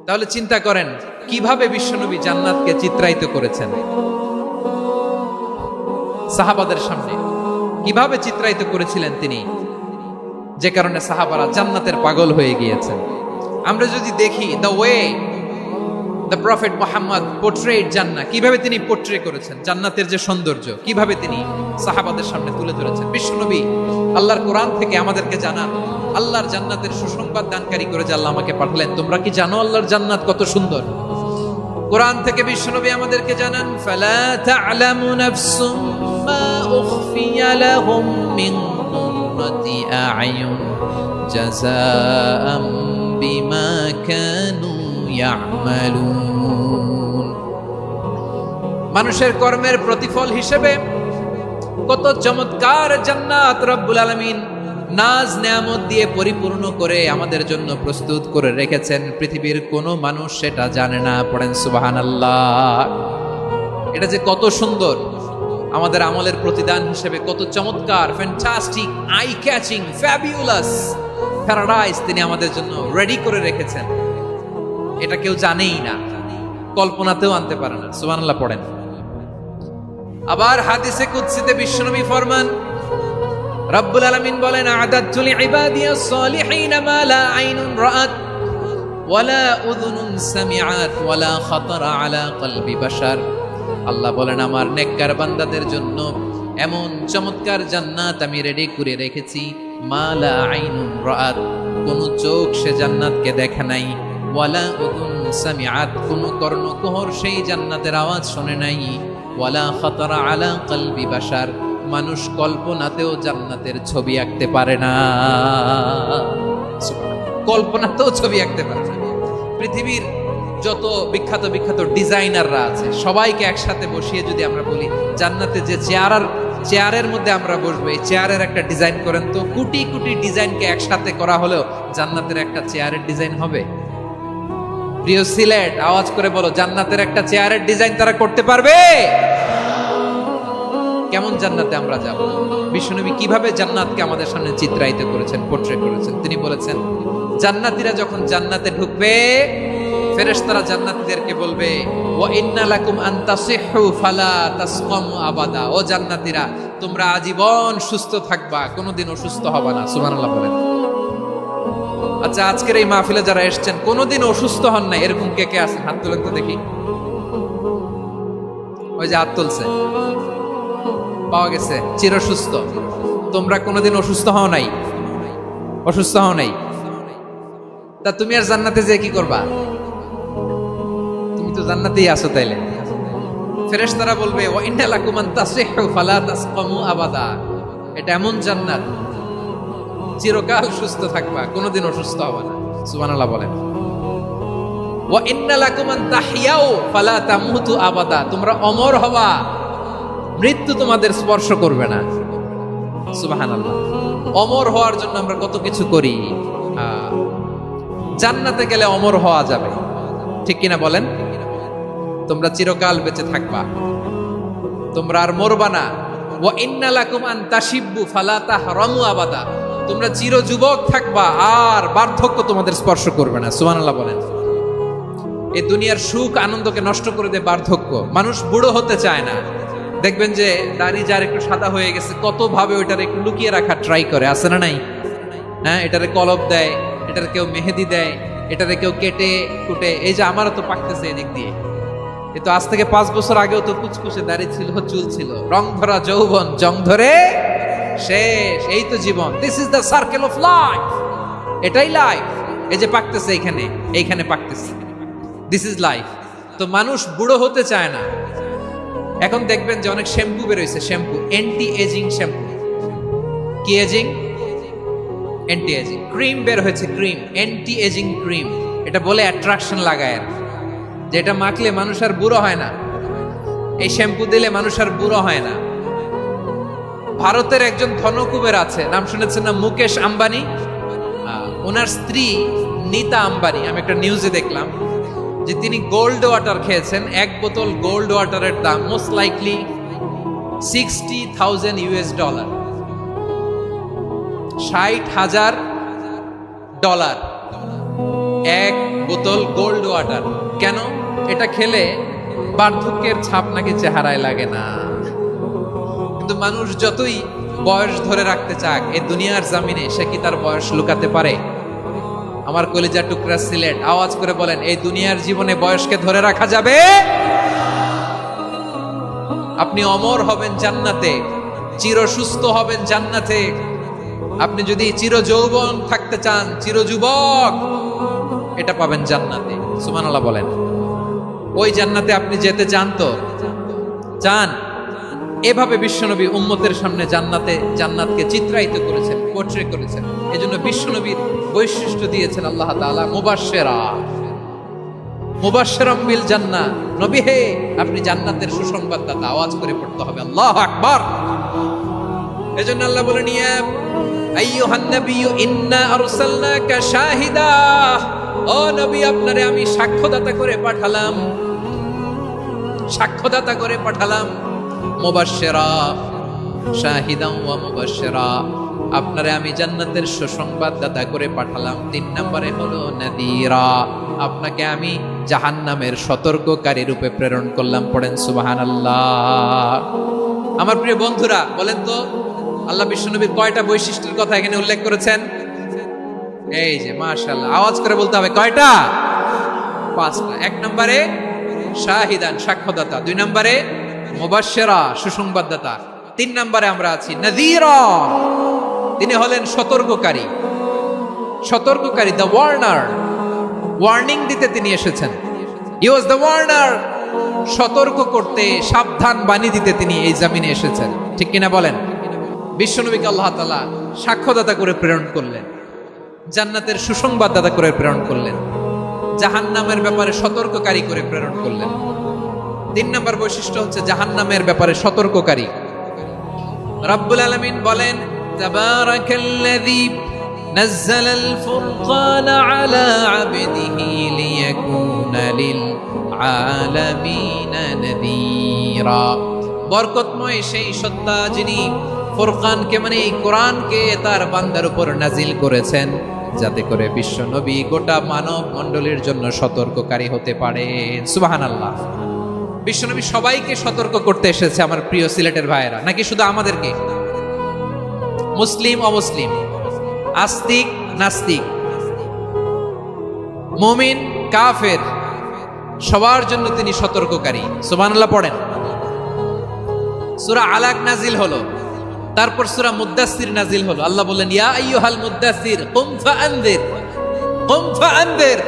তাহলে চিন্তা করেন কিভাবে বিশ্বনবী জান্নাতকে চিত্রায়িত করেছেন সাহাবাদের সামনে, কিভাবে চিত্রায়িত করেছিলেন তিনি, যে কারণে সাহাবারা জান্নাতের পাগল হয়ে গিয়েছেন। আমরা যদি দেখি the way the prophet Muhammad portrait জান্নাত, কিভাবে তিনি পোর্ট্রে করেছেন জান্নাতের যে সৌন্দর্য, কিভাবে তিনি সাহাবাদের সামনে তুলে ধরেছেন। বিশ্বনবী আল্লাহর কোরআন থেকে আমাদেরকে জানান আল্লাহর জান্নাতের সুসংবাদ দানকারী করে যে আল্লাহ আমাকে পাঠালেন। তোমরা কি জানো আল্লাহর জান্নাত কত সুন্দর? কোরআন থেকে বিশ্বনবী আমাদেরকে জানান ফালা তা'লামু নাফসুম মা উখফিয়া লাহুম মিন কুররাতি আ'য়ুন জাযাআম বিমা কানু ইয়া'মালুন। মানুষের কর্মের প্রতিফল হিসেবে কত চমৎকার জান্নাত রব্বুল আলামিন নাজ নেয়ামত দিয়ে পরিপূর্ণ করে আমাদের জন্য প্রস্তুত করে রেখেছেন। পৃথিবীর কোনো মানুষ সেটা জানে না। পড়েন সুবহানাল্লাহ। এটা যে কত সুন্দর, আমাদের আমলের প্রতিদান হিসেবে কত চমৎকার, fantastic, eye catching, fabulous paradise তিনি আমাদের জন্য রেডি করে রেখেছেন। এটা কেউ জানেই না, কল্পনাতেও আনতে পারে না। সুবহানাল্লাহ পড়েন। আবার হাদিসে কুদসিতে বিশ্বনবী ফরমান, রব্বুল আলামিন বলেন আ'দাতু লিইবাদিয়াস সালিহিন মা লা আইনুন রাআত ওয়ালা উযুনুন সামিআত ওয়ালা খাতারা আলা কলবি বাশার। আল্লাহ বলেন আমার নেককার বান্দাদের জন্য এমন চমৎকার জান্নাত আমি রেডি করে রেখেছি, মা লা আইনুন রাআত, কোন চোখ সে জান্নাতকে দেখে নাই, ওয়ালা উযুন সামিআত, কোন কর্ণকুহর সেই জান্নাতের আওয়াজ শুনে নাই, ওয়ালা খাতারা আলা কলবি বাশার, মানুষ কল্পনাতেও জান্নাতের ছবি আঁকতে পারে না। কল্পনাতেও ছবি আঁকতে পারে না। পৃথিবীর যত বিখ্যাত বিখ্যাত ডিজাইনাররা আছে সবাইকে একসাথে বসিয়ে যদি আমরা বলি জান্নাতে যে চেয়ারের মধ্যে আমরা বসবো, এই চেয়ারের একটা ডিজাইন করেন তো, কোটি কোটি ডিজাইনকে একসাথে করা হলেও জান্নাতের একটা চেয়ারের ডিজাইন হবে? প্রিয় সিলেট, আওয়াজ করে বলো, জান্নাতের একটা চেয়ারের ডিজাইন তারা করতে পারবে? কেমন জান্নাতে আমরা যাব? বিশ্বনবী কিভাবে জান্নাতকে আমাদের সামনে চিত্রায়িত করেছেন, পোর্ট্রে করেছেন। তিনি বলেছেন জান্নাতীরা যখন জান্নাতে ঢুকবে ফেরেশতারা জান্নাতীদেরকে বলবে ওয়া ইন্না লাকুম আন তাসিহু ফালা তাসকামু আবাদা, ও জান্নাতীরা তোমরা আজীবন সুস্থ থাকবা, কোনোদিন অসুস্থ হবে না। সুবহানাল্লাহ বলেন। আচ্ছা, আজকের এই মাহফিলে যারা এসেছেন কোনোদিন অসুস্থ হন না এরকম কে কে আছেন? হাত তুলেন তো দেখি। ওই যে হাত তুলছে, পাওয়া গেছে, চির সুস্থ। তোমরা কোনোদিন অসুস্থ হও নাই? অসুস্থ হও নাই? তা তুমি আর জান্নাতে যে কি করবা? তুমি তো জান্নাতেই আছো তাইলে। ফেরেশতারা বলবে ওয়া ইন্না লাকুম আন তাসিহু ফালা তাসকামু আবাদা, এটা এমন জান্নাত চিরকাল সুস্থ থাকবা, কোনোদিন অসুস্থ হবে না। সুবহানাল্লাহ বলেন। ওয়া ইন্না লাকুম আন তাহইয়াউ ফালা তামুতু আবাদা, তোমরা অমর হবা, মৃত্যু তোমাদের স্পর্শ করবে না। সুবহানাল্লাহ। অমর হওয়ার জন্য আমরা কত কিছু করি। জান্নাতে গেলে অমর হওয়া যাবে, ঠিক কিনা বলেন? তোমরা চিরকাল বেঁচে থাকবা, তোমরা আর মরবা না। ওয়া ইন্না লাকুম আন তাশিব্বু ফালা তাহরামু আবাদা, তোমরা চির যুবক থাকবা, আর বার্ধক্য তোমাদের স্পর্শ করবে না। সুবহানাল্লাহ বলেন। এই দুনিয়ার সুখ আনন্দকে নষ্ট করে দেয় বার্ধক্য। মানুষ বুড়ো হতে চায় না। দেখবেন যে দাড়ি যার একটু সাদা হয়ে গেছে, কত ভাবে ওইটার একটু লুকিয়ে রাখা ট্রাই করে, আছে না নাই? হ্যাঁ, এটারে কলপ দেয়, এটারে কেউ মেহেদি দেয়, এটারে কেউ কেটে কুটে। এই যে আমারও তো পাকতেছে এদিক দিয়ে, এ তো আজ থেকে 5 বছর আগেও তো কুচকুচে দাড়ি ছিল, চুল ছিল, রং ধরা যৌবন, জং ধরে শেষ। এই তো জীবন। This is the circle of life, এটাই লাইফ। এই যে পাকতেছে এইখানে, এইখানে পাকতেছে, দিস ইজ লাইফ। তো মানুষ বুড়ো হতে চায় না। এখন দেখবেন যে অনেক শ্যাম্পু বেরোইছে, শ্যাম্পু অ্যান্টি এজিং শ্যাম্পু। কি এজিং? Anti ageing. ক্রিম বের হয়েছে, ক্রিম অ্যান্টি এজিং ক্রিম। এটা বলে অ্যাট্রাকশন লাগায় আর, যেটা মাখলে মানুষ আর বুড়ো হয় না। এই শ্যাম্পু দিলে মানুষ আর বুড়ো হয় না। ভারতের একজন ধনকুবের আছে, নাম শুনেছেন না? মুকেশ আম্বানি। ওনার স্ত্রী নীতা আম্বানি, আমি একটা নিউজে দেখলাম যে তিনি গোল্ড ওয়াটার খেয়েছেন। 1 বোতল গোল্ড ওয়াটারের দাম মোস্ট লাইকলি $60,000 $60,000 1 বোতল গোল্ড ওয়াটার। কেন? এটা খেলে বার্ধক্যের ছাপ নাকি চেহারায় লাগে না। কিন্তু মানুষ যতই বয়স ধরে রাখতে চাক এই দুনিয়ার জামিনে, সে কি তার বয়স লুকাতে পারে? আমার কলিজা টুকরা সিলেট, আওয়াজ করে বলেন, এই দুনিয়ার জীবনে বয়সকে ধরে রাখা যাবে? আপনি অমর হবেন জান্নাতে, চির সুস্থ হবেন জান্নাতে। আপনি যদি চির যৌবন থাকতে চান, চির যুবক, এটা পাবেন জান্নাতে। সুবহানাল্লাহ বলেন। ওই জান্নাতে আপনি যেতে চান তো? চান? এভাবে বিশ্বনবী উম্মতের সামনে জান্নাতকে চিত্রায়িত করেছেন, পোর্ট্রে করেছেন। এজন্য বিশ্বনবীর বৈশিষ্ট্য দিয়েছেন আল্লাহ তাআলা মুবাশশিরাম বিল জান্নাহ। নবী হে, আপনি জান্নাতের সুসংবাদদাতা। আওয়াজ করে পড়তে হবে আল্লাহু আকবার। এজন্য আল্লাহ বলেন, ইয়া আইয়ুহান নাবিয়্যু ইন্না আরসালনাকা শাহিদা, ও নবী, আপনারে আমি সাক্ষ্যদাতা করে পাঠালাম, সাক্ষ্যদাতা করে পাঠালাম। মুবাশশিরা, শাহিদান ওয়া মুবাশশিরা, আপনারে আমি জান্নাতের সুসংবাদদাতা করে পাঠালাম। 3 নম্বরে হলো নাযীরা, আপনাকে আমি জাহান্নামের সতর্ককারী রূপে প্রেরণ করলাম। পড়েন সুবহানাল্লাহ। আমার প্রিয় বন্ধুরা, বলেন তো আল্লাহ বিশ্বনবীর কয়টা বৈশিষ্ট্যের কথা এখানে উল্লেখ করেছেন? এই যে মাশাআল্লাহ, আওয়াজ করে বলতে হবে, কয়টা? 5টা। 1 নম্বরে শাহিদান, সাক্ষ্যদাতা। 2 নম্বরে মুবাশশিরা, সুসংবাদদাতা। 3 নম্বরে আমরা আছি নাযীরা, তিনি হলেন সতর্ককারী। সতর্ককারী, দ্য ওয়ার্নার, ওয়ার্নিং দিতে তিনি এসেছেন। হি ওয়াজ দ্য ওয়ার্নার, সতর্ক করতে, সাবধান বাণী দিতে তিনি এই জমিনে এসেছেন। ঠিক কিনা বলেন? বিশ্বনবীকে আল্লাহ তাআলা সাক্ষ্যদাতা করে প্রেরণ করলেন, জান্নাতের সুসংবাদদাতা করে প্রেরণ করলেন, জাহান্নামের ব্যাপারে সতর্ককারী করে প্রেরণ করলেন। 3 নম্বর বৈশিষ্ট্য হচ্ছে জাহান্নামের ব্যাপারে সতর্ককারী। রব্বুল আলামিন বলেন, তাবারাকাল্লাযী নাযালাল ফুরকানা আলা আবদিহি লিয়াকুনা লিল আলামিনা নাযীরা। বরকতময় সেই সত্তা যিনি ফুরকানকে, মানে এই কোরআনকে তার বান্দার উপর নাজিল করেছেন, যাতে করে বিশ্ব নবী গোটা মানব মণ্ডলীর জন্য সতর্ককারী হতে পারেন। সুবহানাল্লাহ। বিশ্বনবী সবাইকে সতর্ক করতে এসেছে, আমার প্রিয় সিলেটের ভাইয়েরা, নাকি শুধু আমাদেরকে? মুসলিম অমুসলিম, আস্তিক নাস্তিক, মুমিন কাফের, সবার জন্য তিনি সতর্ককারী। সুবহানাল্লাহ পড়েন। সূরা আলাক নাজিল হলো, তারপর সূরা মুদ্দাসসির নাজিল হলো। আল্লাহ বললেন, ইয়া আইয়ুহাল মুদ্দাসসির কুম ফাআনযির, কুম ফাআনদির,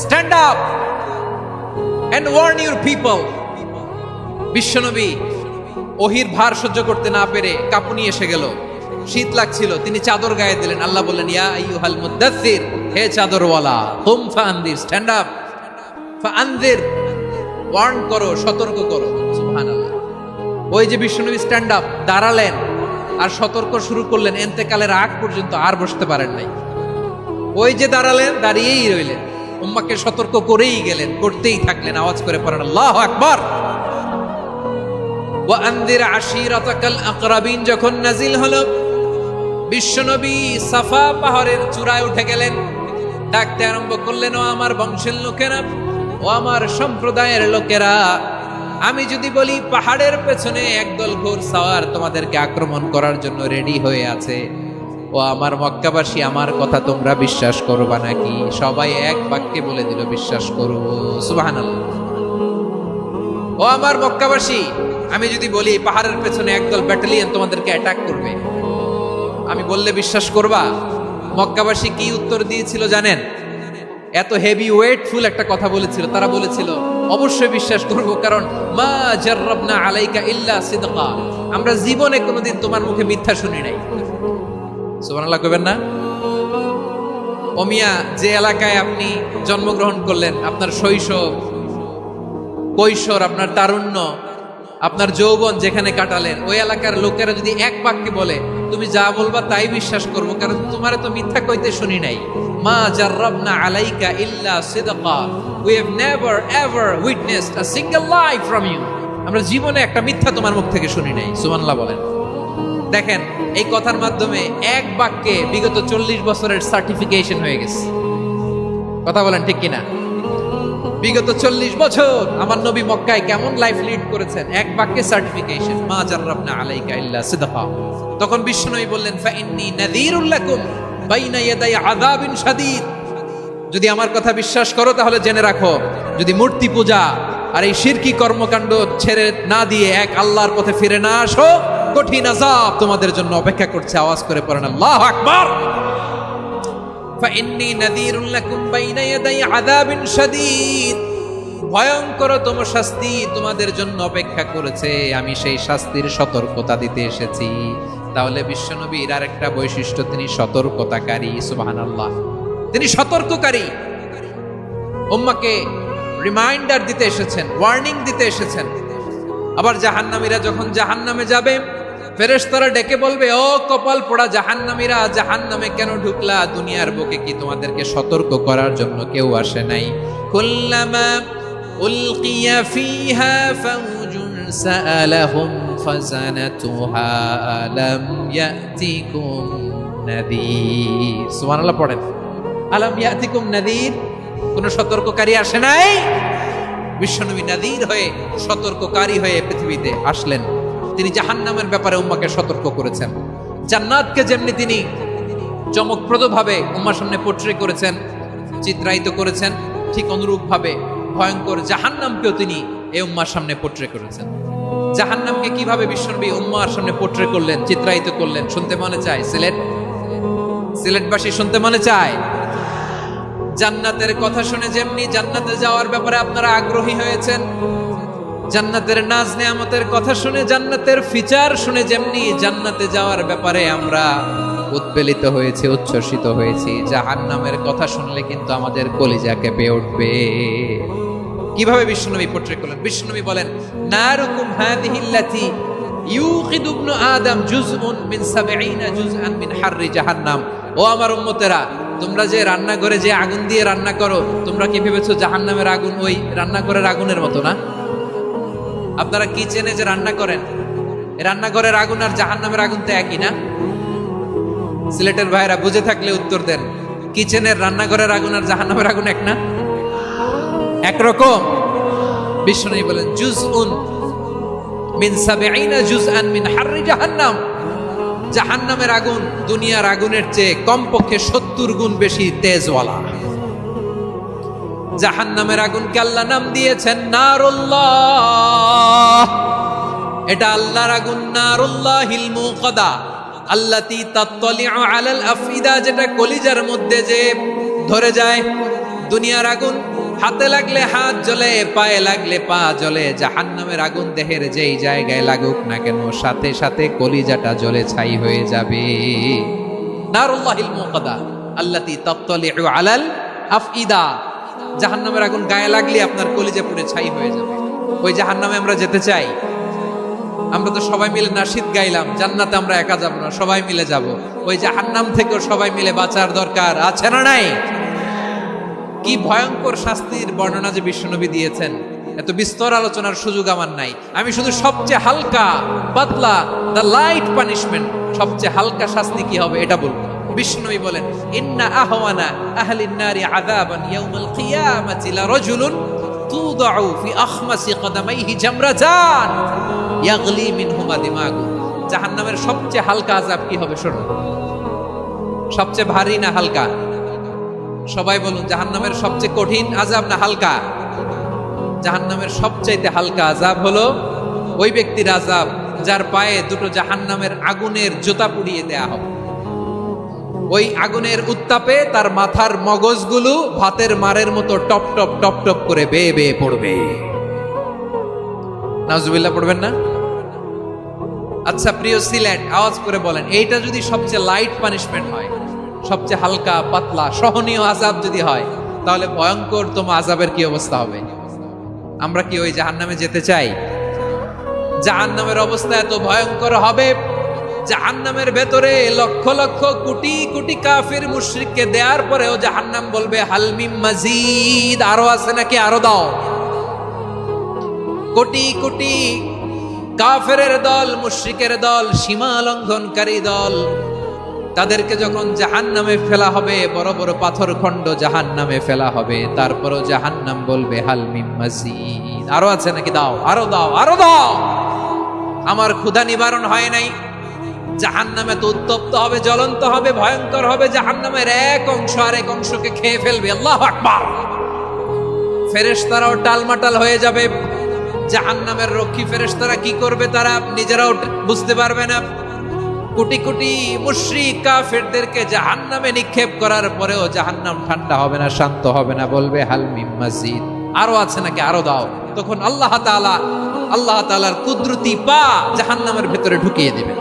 stand up and warn your people. বিশ্বনবী ওহির ভার সহ্য করতে না পেরে কাঁপুনি এসে গেল, শীত লাগছিল, তিনি চাদর গায়ে দিলেন। আল্লাহ বললেন, ইয়া আইয়ুহাল মুদাথথির, হে চাদরওয়ালা, কুম ফাআনদির, স্ট্যান্ড আপ, ফাআনদির, ওয়ার্ন করো, সতর্ক করো। সুবহানাল্লাহ। ওই যে বিশ্বনবী স্ট্যান্ড আপ, দাঁড়ালেন আর সতর্ক শুরু করলেন, এন্তেকালের আগ পর্যন্ত আর বসতে পারেন নাই। ওই যে দাঁড়ালেন, দাঁড়িয়েই রইলেন, উম্মাকে সতর্ক করেই গেলেন, করতেই থাকলেন। আওয়াজ করে পড়েন আল্লাহু আকবার। ওয়া আনদির আশিরাতাকাল আকরাবিন যখন নাজিল হলো, বিশ্বনবী সাফা পাহাড়ের চূড়ায় উঠে গেলেন, ডাকতে আরম্ভ করলেন, ও আমার বংশের লোকেরা, ও আমার সম্প্রদায়ের লোকেরা, আমি যদি বলি পাহাড়ের পেছনে একদল ঘোড়সাওয়ার তোমাদেরকে আক্রমণ করার জন্য রেডি হয়ে আছে, ও আমার মক্কাবাসী, আমার কথা তোমরা বিশ্বাস করবা নাকি? সবাই এক বাক্যে বলে দিল, বিশ্বাস করব। সুবহানাল্লাহ। ও আমার মক্কাবাসী, আমি যদি বলি পাহাড়ের পেছনে একদল ব্যাটালিয়ন তোমাদেরকে অ্যাটাক করবে, আমি বললে বিশ্বাস করবা? মক্কাবাসী কি উত্তর দিয়েছিল জানেন? এত হেভি ওয়েটফুল একটা কথা বলেছিল। তারা বলেছিল, অবশ্যই বিশ্বাস করব, কারণ মা জাররাবনা আলাইকা ইল্লা সিদকা, আমরা জীবনে কোনোদিন তোমার মুখে মিথ্যা শুনি নাই। সুবহানাল্লাহ কইবেন না? ও মিয়া, যে এলাকায় আপনি জন্মগ্রহণ করলেন, আপনার শৈশব, কৈশোর, আপনার তারুণ্য, আপনার যৌবন যেখানে কাটালেন, ওই এলাকার লোকেরা যদি এক বাক্যে বলে তুমি যা বলবা তাই বিশ্বাস করবো, কারণ তোমারে তো মিথ্যা কইতে শুনি নাই। মা জাররাবনা আলাইকা ইল্লা সিদকা, we have never ever witnessed a single lie from you, আমরা জীবনে একটা মিথ্যা তোমার মুখ থেকে শুনি নাই। সুবহানাল্লাহ বলেন। দেখেন, এই কথার মাধ্যমে এক বাক্যে বিগত 40 বছরের সার্টিফিকেশন হয়ে গেছে। কথা বলেন ঠিক কিনা? বিগত 40 বছর আমার নবী মক্কায় কেমন লাইফ লিড করেছেন, এক বাক্যে সার্টিফিকেশন, মা জাররাবনা আলাইকা ইল্লা সিদকা। তখন বিশ্বনবী বললেন, ফাইন্নী নাযীরুল লাকুম বাইনা ইয়াদাই আযাবিন শাদীদ, যদি আমার কথা বিশ্বাস করো তাহলে জেনে রাখো, যদি মূর্তি পূজা আর এই শিরকি কর্মকাণ্ড ছেড়ে না দিয়ে এক আল্লাহর পথে ফিরে না আসো, কঠিন আযাব তোমাদের জন্য অপেক্ষা করছে। আওয়াজ করে পড়েন আল্লাহু আকবার। ফাইন্নী নাযীরুল লাকুম বাইনা ইয়াদাই আযাবিন শাদীদ, ভয়ঙ্কর তম শাস্তি তোমাদের জন্য অপেক্ষা করেছে, আমি সেই শাস্তির সতর্কতা দিতে এসেছি। তাহলে বিশ্বনবীর আরেকটা বৈশিষ্ট্য, তিনি সতর্কতাকারী। সুবহানাল্লাহ। তিনি সতর্ককারী, উম্মাকে রিমাইন্ডার দিতে এসেছেন, ওয়ার্নিং দিতে এসেছেন। আবার জাহান্নামীরা যখন জাহান্নামে যাবে, ফেরেশতারা ডেকে বলবে, ও কপাল পোড়া জাহান্নামীরা, জাহান্নামে কেন ঢুকলা? দুনিয়ার বুকে কি তোমাদেরকে সতর্ক করার জন্য কেউ আসে নাই? কুল্লামা উলকিয়া ফিহা ফাউজুন সাআলাহুম খাযানাতুহা আলাম ইয়াতিকুম নাযীর। সুবহানাল্লাহ পড়েন। আলাম ইয়াতিকুম নাযীর, কোন সতর্ককারী আসে নাই? বিশ্বনবী নাযীর হয়ে, সতর্ককারী হয়ে পৃথিবীতে আসলেন। তিনি জাহান্নামের ব্যাপারে উম্মাকে সতর্ক করেছেন। জান্নাতকে যেমনি তিনি চমকপ্রদভাবে উম্মার সামনে পোট্রে করেছেন, চিত্রায়িত করেছেন, ঠিক অনুরূপ ভাবে ভয়ঙ্কর জাহান্নামকেও তিনি এই উম্মার সামনে পোট্রে করেছেন। জাহান্নামকে কিভাবে বিশ্বনবী উম্মার সামনে পোট্রে করলেন, চিত্রায়িত করলেন, শুনতে মনে চায়? সিলেটবাসী শুনতে মনে চায়? জান্নাতের কথা শুনে যেমনি জান্নাতে যাওয়ার ব্যাপারে আপনারা আগ্রহী হয়েছেন, জান্নাতের নাজ নেয়ামতের কথা শুনে, জান্নাতের ফিচার শুনে যেমনি জান্নাতে যাওয়ার ব্যাপারে আমরা উদ্বেলিত হয়েছি, উচ্ছ্বসিত হয়েছি, জাহান্নামের কথা শুনলে কিন্তু আমাদের কলিজা কেঁপে উঠবে। কিভাবে বিশ্বনবী পোট্রে করলেন? বিশ্বনবী বলেন, নারুকুম হাযিহিল্লাতী ইউকিদু ইবনু আদম জুজউন মিন 70 জুজআন মিন হাররি জাহান্নাম। ও আমার উম্মতেরা, তোমরা যে রান্নাঘরে যে আগুন দিয়ে রান্না করো, তোমরা কি ভেবেছো জাহান্নামের আগুন ওই রান্নাঘরের আগুনের মতো না? আপনারা কিচেনে যে রান্না করেন, রান্নাঘরের আগুন আর জাহান্নামের আগুন তো একই না? সিলেটের ভাইরা বুঝে থাকলে উত্তর দেন। কিচেনের রান্নাঘরের আগুন আর জাহান্নামের আগুন এক না? একরকম? বিশ্বনবী বলেন, জুজউন মিন 70 জুজআন মিন হাররি জাহান্নাম। জাহান্নামের আগুন দুনিয়ার আগুনের চেয়ে কমপক্ষে 70 গুণ বেশি তেজওয়ালা। জাহান্নামের আগুনকে আল্লাহ নাম দিয়েছেন নারুল্লাহ। এটা আল্লাহর আগুন, নারুল্লাহিল মুকাদা আল্লাতী তাত্তালিউ আলাল আফইদা, যেটা কলিজার মধ্যে যে ধরে যায়। দুনিয়ার আগুন হাতে লাগলে হাত জ্বলে, পায়ে লাগলে পা জ্বলে। জাহান্নামের আগুন দেহের যেই জায়গায় লাগুক না কেন, সাথে সাথে কলিজাটা জ্বলে ছাই হয়ে যাবে। নারুল্লাহিল মুকাদা আল্লাতী তাত্তালিউ আলাল আফইদা। জাহান্নামের আগুন গায়ে লাগলে আপনার কলিজা পুড়ে ছাই হয়ে যাবে। ওই জাহান্নামে আমরা যেতে চাই? আমরা তো সবাই মিলে নাশিদ গাইলাম, জান্নাতে আমরা একা যাব না, সবাই মিলে যাব। ওই জাহান্নাম থেকেও সবাই মিলে বাঁচার দরকার আছে না নাই? কি ভয়ঙ্কর শাস্তির বর্ণনা যে বিশ্বনবী দিয়েছেন, এত বিস্তর আলোচনার সুযোগ আমার নাই। আমি শুধু সবচেয়ে হালকা পাতলা, দ্য লাইট পানিশমেন্ট, সবচেয়ে হালকা শাস্তি কি হবে এটা বলবো। বিশ্বনবী বলেন, ইন্না আহওয়ানা আহলিন নারি আযাবান ইয়াউমাল কিয়ামাতি লারাজুলুন তুদাউ ফি আখমাসি কদামাইহি জামরাতান ইয়াগলি মিনহুমা দিমাগু। জাহান্নামের সবচেয়ে হালকা আযাব কি হবে শুনুন। সবচেয়ে ভারী না হালকা? সবাই বলুন, জাহান্নামের সবচেয়ে কঠিন আযাব না হালকা? জাহান্নামের সবচাইতে হালকা আযাব হলো ওই ব্যক্তির আযাব যার পায়ে দুটো জাহান্নামের আগুনের জুতা পুড়িয়ে দেয়া হবে। ওই আগুনের উত্তাপে তার মাথার মগজগুলো ভাতের মারের মতো টপ টপ টপ টপ করে বেয়ে বেয়ে পড়বে। নাউজুবিল্লাহ পড়বেন না? আচ্ছা প্রিয় সিলেট, আওয়াজ করে বলেন, এইটা যদি সবচেয়ে লাইট পানিশমেন্ট হয়, সবচেয়ে হালকা পাতলা সহনীয় আযাব যদি হয়, তাহলে ভয়ঙ্করতম আযাবের কি অবস্থা হবে? আমরা কি ওই জাহান্নামে যেতে চাই? জাহান্নামের অবস্থা এত ভয়ঙ্কর হবে, জাহান্নামের ভেতরে লক্ষ লক্ষ কোটি কোটি কাফির মুশরিককে দেওয়ার পরেও জাহান্নাম বলবে হাল মিন মাজিদ, আরো আছে নাকি, আরো দাও। কোটি কোটি কাফেরের দল, মুশরিকের দল, সীমা লঙ্ঘনকারী দল, তাদেরকে যখন জাহান্নামে ফেলা হবে, বড় বড় পাথর খণ্ড জাহান্নামে ফেলা হবে, তারপরও জাহান্নাম বলবে হাল মিন মাজিদ, আরো আছে নাকি, দাও, আরো দাও, আরো দাও। আমার ক্ষুধা নিবারণ হয় নাই। জাহান্নামে তো উত্তপ্ত হবে, জ্বলন্ত হবে, ভয়ঙ্কর হবে। জাহান্নামের এক অংশ আরেক অংশকে খেয়ে ফেলবে। আল্লাহু আকবার। ফেরেশতারাও টালমাটাল হয়ে যাবে। জাহান্নামের রক্ষী ফেরেশতারা কি করবে তারা নিজেরাও বুঝতে পারবে না। কোটি কোটি মুশরিক কাফেরদেরকে জাহান্নামে নিক্ষেপ করার পরেও জাহান্নাম ঠান্ডা হবে না, শান্ত হবে না, বলবে হাল মিন মাজিদ, আরো আছে নাকি, আরো দাও। তখন আল্লাহ তাআলার কুদরতি পা জাহান্নামের ভেতরে ঢুকিয়ে দিবেন।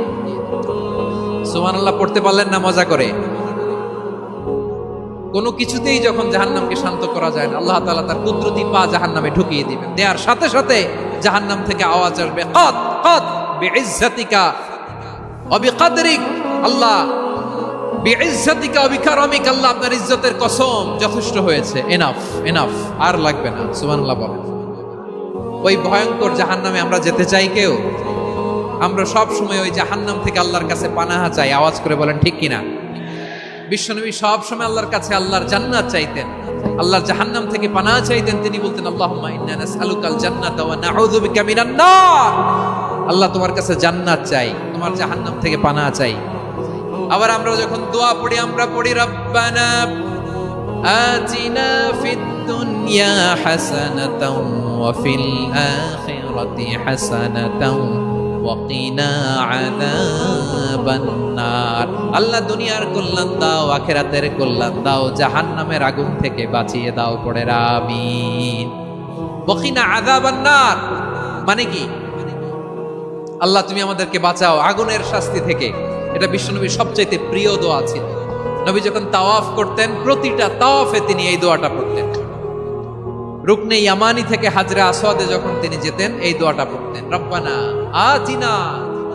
সুবহানাল্লাহ পড়তে পারলেন না মজা করে? কোনো কিছুতেই যখন জাহান্নামকে শান্ত করা যায় না, আল্লাহ তাআলা তার কুদরতি পা জাহান্নামে ঢুকিয়ে দিবেন। দেওয়ার সাথে সাথে জাহান্নাম থেকে আওয়াজ আসবে, কাদ কাদ বিইজ্জাতিকা ওয়া বিকদরিক। আল্লাহ বিইজ্জাতিকা ওয়া বিকারামিক, আল্লাহ আপনার ইজ্জতের কসম, যথেষ্ট হয়েছে, এনাফ এনাফ, আর লাগবে না। সুবহানাল্লাহ বলেন। ওই ভয়ঙ্কর জাহান্নামে আমরা যেতে চাই কেউ? আমরা সব সময় ওই জাহান্নাম থেকে আল্লাহর কাছে পানাহা চাই। আওয়াজ করে বলেন ঠিক কিনা? বিশ্বনবী সব সময় আল্লাহর কাছে আল্লাহর জান্নাত চাইতেন, আল্লাহর জাহান্নাম থেকে পানাহা চাইতেন। তিনি বলতেন, আল্লাহুম্মা ইন্না নাসআলুকাল জান্নাতা ওয়া নাউযু বিকা মিনান নার। আল্লাহ তোমার কাছে জান্নাত চাই, তোমার জাহান্নাম থেকে পানাহা চাই। আবার আমরা যখন দোয়া পড়ি, আমরা পড়ি রব্বানা আতিনা ফিদ দুনিয়া হাসানাতাও ওয়া ফিল আখিরাতি হাসানাতাও ওয়া কিনা আযাবান নার। আল্লাহ দুনিয়ার কল্যাণ দাও, আখিরাতের কল্যাণ দাও, জাহান্নামের আগুন থেকে বাঁচিয়ে দাও, পড়ে আমিন। ওয়া কিনা আযাবান নার মানে কি? আল্লাহ তুমি আমাদেরকে বাঁচাও আগুনের শাস্তি থেকে। এটা বিশ্বনবীর সবচাইতে প্রিয় দোয়া ছিল। নবী যখন তাওয়াফ করতেন, প্রতিটা তাওয়াফে তিনি এই দোয়াটা পড়তেন। রুকনে ইয়ামানি থেকে হাজরা আসওয়াদে যখন তিনি যেতেন, এই দোয়াটা পড়তেন, রব্বানা আতিনা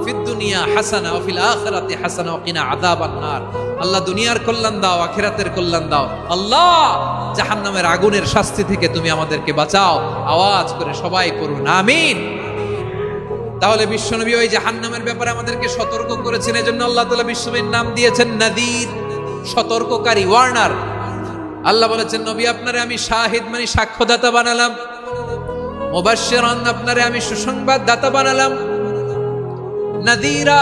ফিদ দুনিয়া হাসানা ওয়া ফিল আখিরাতি হাসানা ওয়া কিনা আযাবান নার। আল্লাহ দুনিয়ার কল্যাণ দাও, আখিরাতের কল্যাণ দাও। আল্লাহ জাহান্নামের আগুনের শাস্তি থেকে তুমি আমাদেরকে বাঁচাও। আওয়াজ করে সবাই পড়ুন আমিন। তাহলে বিশ্বনবী ওই জাহান্নামের ব্যাপারে আমাদেরকে সতর্ক করেছেন। এজন্য আল্লাহ তাআলা বিশ্বনবীর নাম দিয়েছেন নাযীর, সতর্ককারী, ওয়ার্নার। আল্লাহ বলেছেন, নবী আপনারে আমি শাহিদ মানে সাক্ষ্যদাতা বানালাম, মুবাশশিরান আপনারে আমি সুসংবাদ দাতা বানালাম, নাযীরা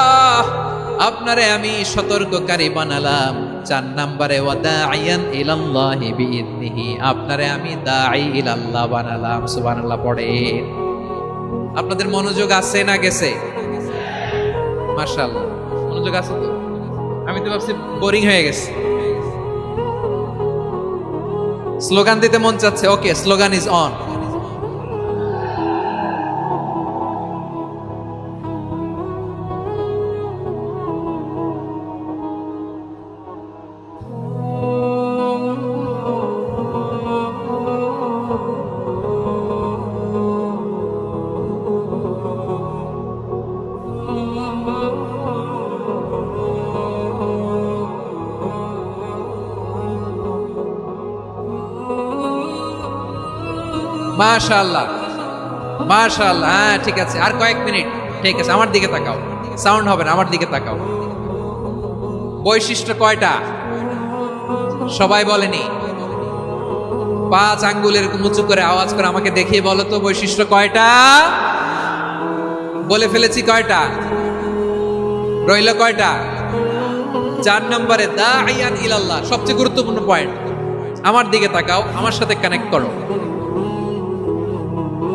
আপনারে আমি সতর্ককারী বানালাম। 4 নম্বরে ওয়া দাঈয়ান ইলাল্লাহি বিইذনিহি, আপনারে আমি দাঈ ইলাল্লাহ বানালাম। সুবহানাল্লাহ পড়েন। আপনাদের মনোযোগ আছে না গেছে? মাশাআল্লাহ মনোযোগ আছে তো? আমি তো ভাবছি বোরিং হয়ে গেছে। স্লোগান দিতে মন চাচ্ছে, ওকে, স্লোগান ইজ অন। মাশাআল্লাহ, মাশাআল্লাহ। হ্যাঁ, ঠিক আছে, আর কয়েক মিনিট। ঠিক আছে, আমার দিকে তাকাও, সাউন্ড হবে না, আমার দিকে তাকাও। বৈশিষ্ট্য কয়টা সবাই বলেনি? 5 আঙ্গুল এরকম উঁচু করে আওয়াজ করে আমাকে দেখিয়ে বলো তো, বৈশিষ্ট্য কয়টা? বলে ফেলেছি কয়টা? রইল কয়টা? 4 নম্বরে দাঈয়ান ইলাল্লাহ, সবচেয়ে গুরুত্বপূর্ণ পয়েন্ট। আমার দিকে তাকাও, আমার সাথে কানেক্ট করো।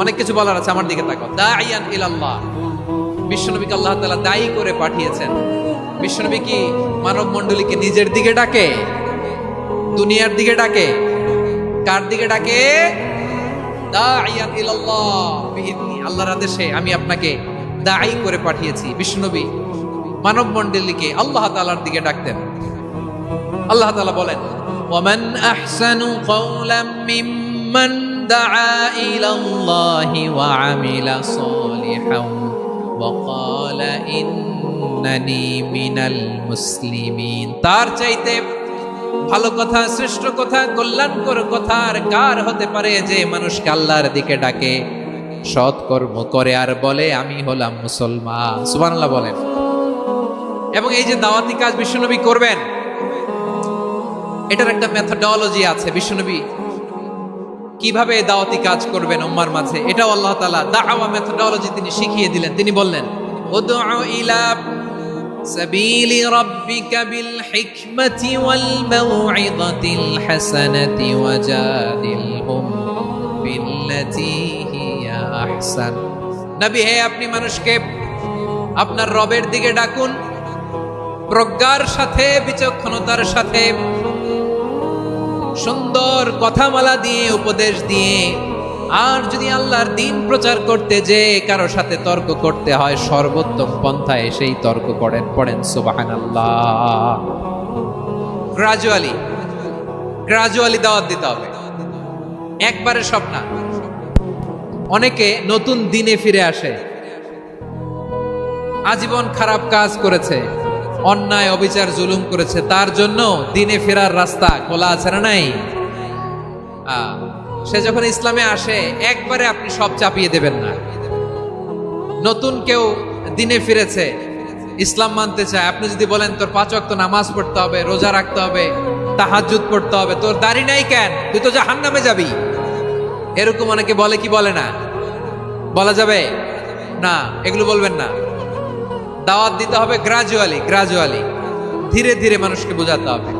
অনেক কিছু বলার আছে, আমার দিকে তাকাও। দাঈয়ান ইলাল্লাহ, বিশ্বনবীকে আল্লাহ তাআলা দায়ী করে পাঠিয়েছেন। বিশ্বনবী কি মানব মণ্ডলীকে নিজের দিকে ডাকে? দুনিয়ার দিকে ডাকে? কার দিকে ডাকে? দাঈয়ান ইলাল্লাহ বিইذনি, আল্লাহর আদেশে আমি আপনাকে দায়ী করে পাঠিয়েছি। বিশ্বনবী মানব মণ্ডলীকে আল্লাহ তাআলার দিকে ডাকতেন। আল্লাহ তাআলা বলেন, ওয়ামান আহসানু কাওলাম মিম্মান দাআ ইলাল্লাহি ওয়া আমিলা সালিহান ওয়া ক্বালা ইন্নানি মিনাল মুসলিমিন। তার চাইতে ভালো কথা, শ্রেষ্ঠ কথা, কল্যাণকর কথা আর কার হতে পারে যে মানুষকে আল্লাহর দিকে ডাকে, সৎ কর্ম করে আর বলে আমি হলাম মুসলমান। সুবহানাল্লাহ বলেন। এবং এই যে দাওয়াতি কাজ বিশ্বনবী করবেন, এটার একটা মেথডোলজি আছে। বিশ্বনবী কিভাবে দাওয়াতি কাজ করবেন উম্মার মাঝে, এটাও আল্লাহ তাআলা দাওয়া মেথডোলজি তিনি শিখিয়ে দিলেন। তিনি বললেন, উদউ ইলা সাবিলি রাব্বিকা বিল হিকমাতি ওয়াল মাউইযাতিল হাসানাতি ওয়াজাদিলহুম বিল্লাতী হিয়া আহসান। নবী হে, আপনি মানুষকে আপনার রবের দিকে ডাকুন, প্রজ্ঞার সাথে, বিচক্ষণতার সাথে, সুন্দর কথামালা দিয়ে, উপদেশ দিয়ে। আর যদি আল্লাহর দ্বীন প্রচার করতে যে কারো সাথে তর্ক করতে হয়, সর্বোত্তম পন্থায় সেই তর্ক করেন। পড়েন সুবহানাল্লাহ। গ্রাজুয়ালি দাওয়াত দিতে হবে, একবারে সব না। অনেকে নতুন দিনে ফিরে আসে, আজীবন খারাপ কাজ করেছে, অন্যায় অবিচার জুলুম করেছে, তার জন্য দিনে ফেরার রাস্তা খোলা আছে না নাই? সে যখন ইসলামে আসে একবারে আপনি সব চাপিয়ে দেবেন না। নতুন কেউ দিনে ফিরেছে, ইসলাম মানতে চায়, আপনি যদি বলেন তোর 5 ওয়াক্ত নামাজ পড়তে হবে, রোজা রাখতে হবে, তাহাজ্জুদ পড়তে হবে, তোর দাড়ি নাই কেন, তুই তো জাহান্নামে যাবি, এরকম অনেকে বলে কি বলে না? বলা যাবে না, এগুলো বলবেন না। দাওয়াত দিতে হবে গ্রাজুয়ালি, ধীরে ধীরে মানুষকে বোঝাতে হবে।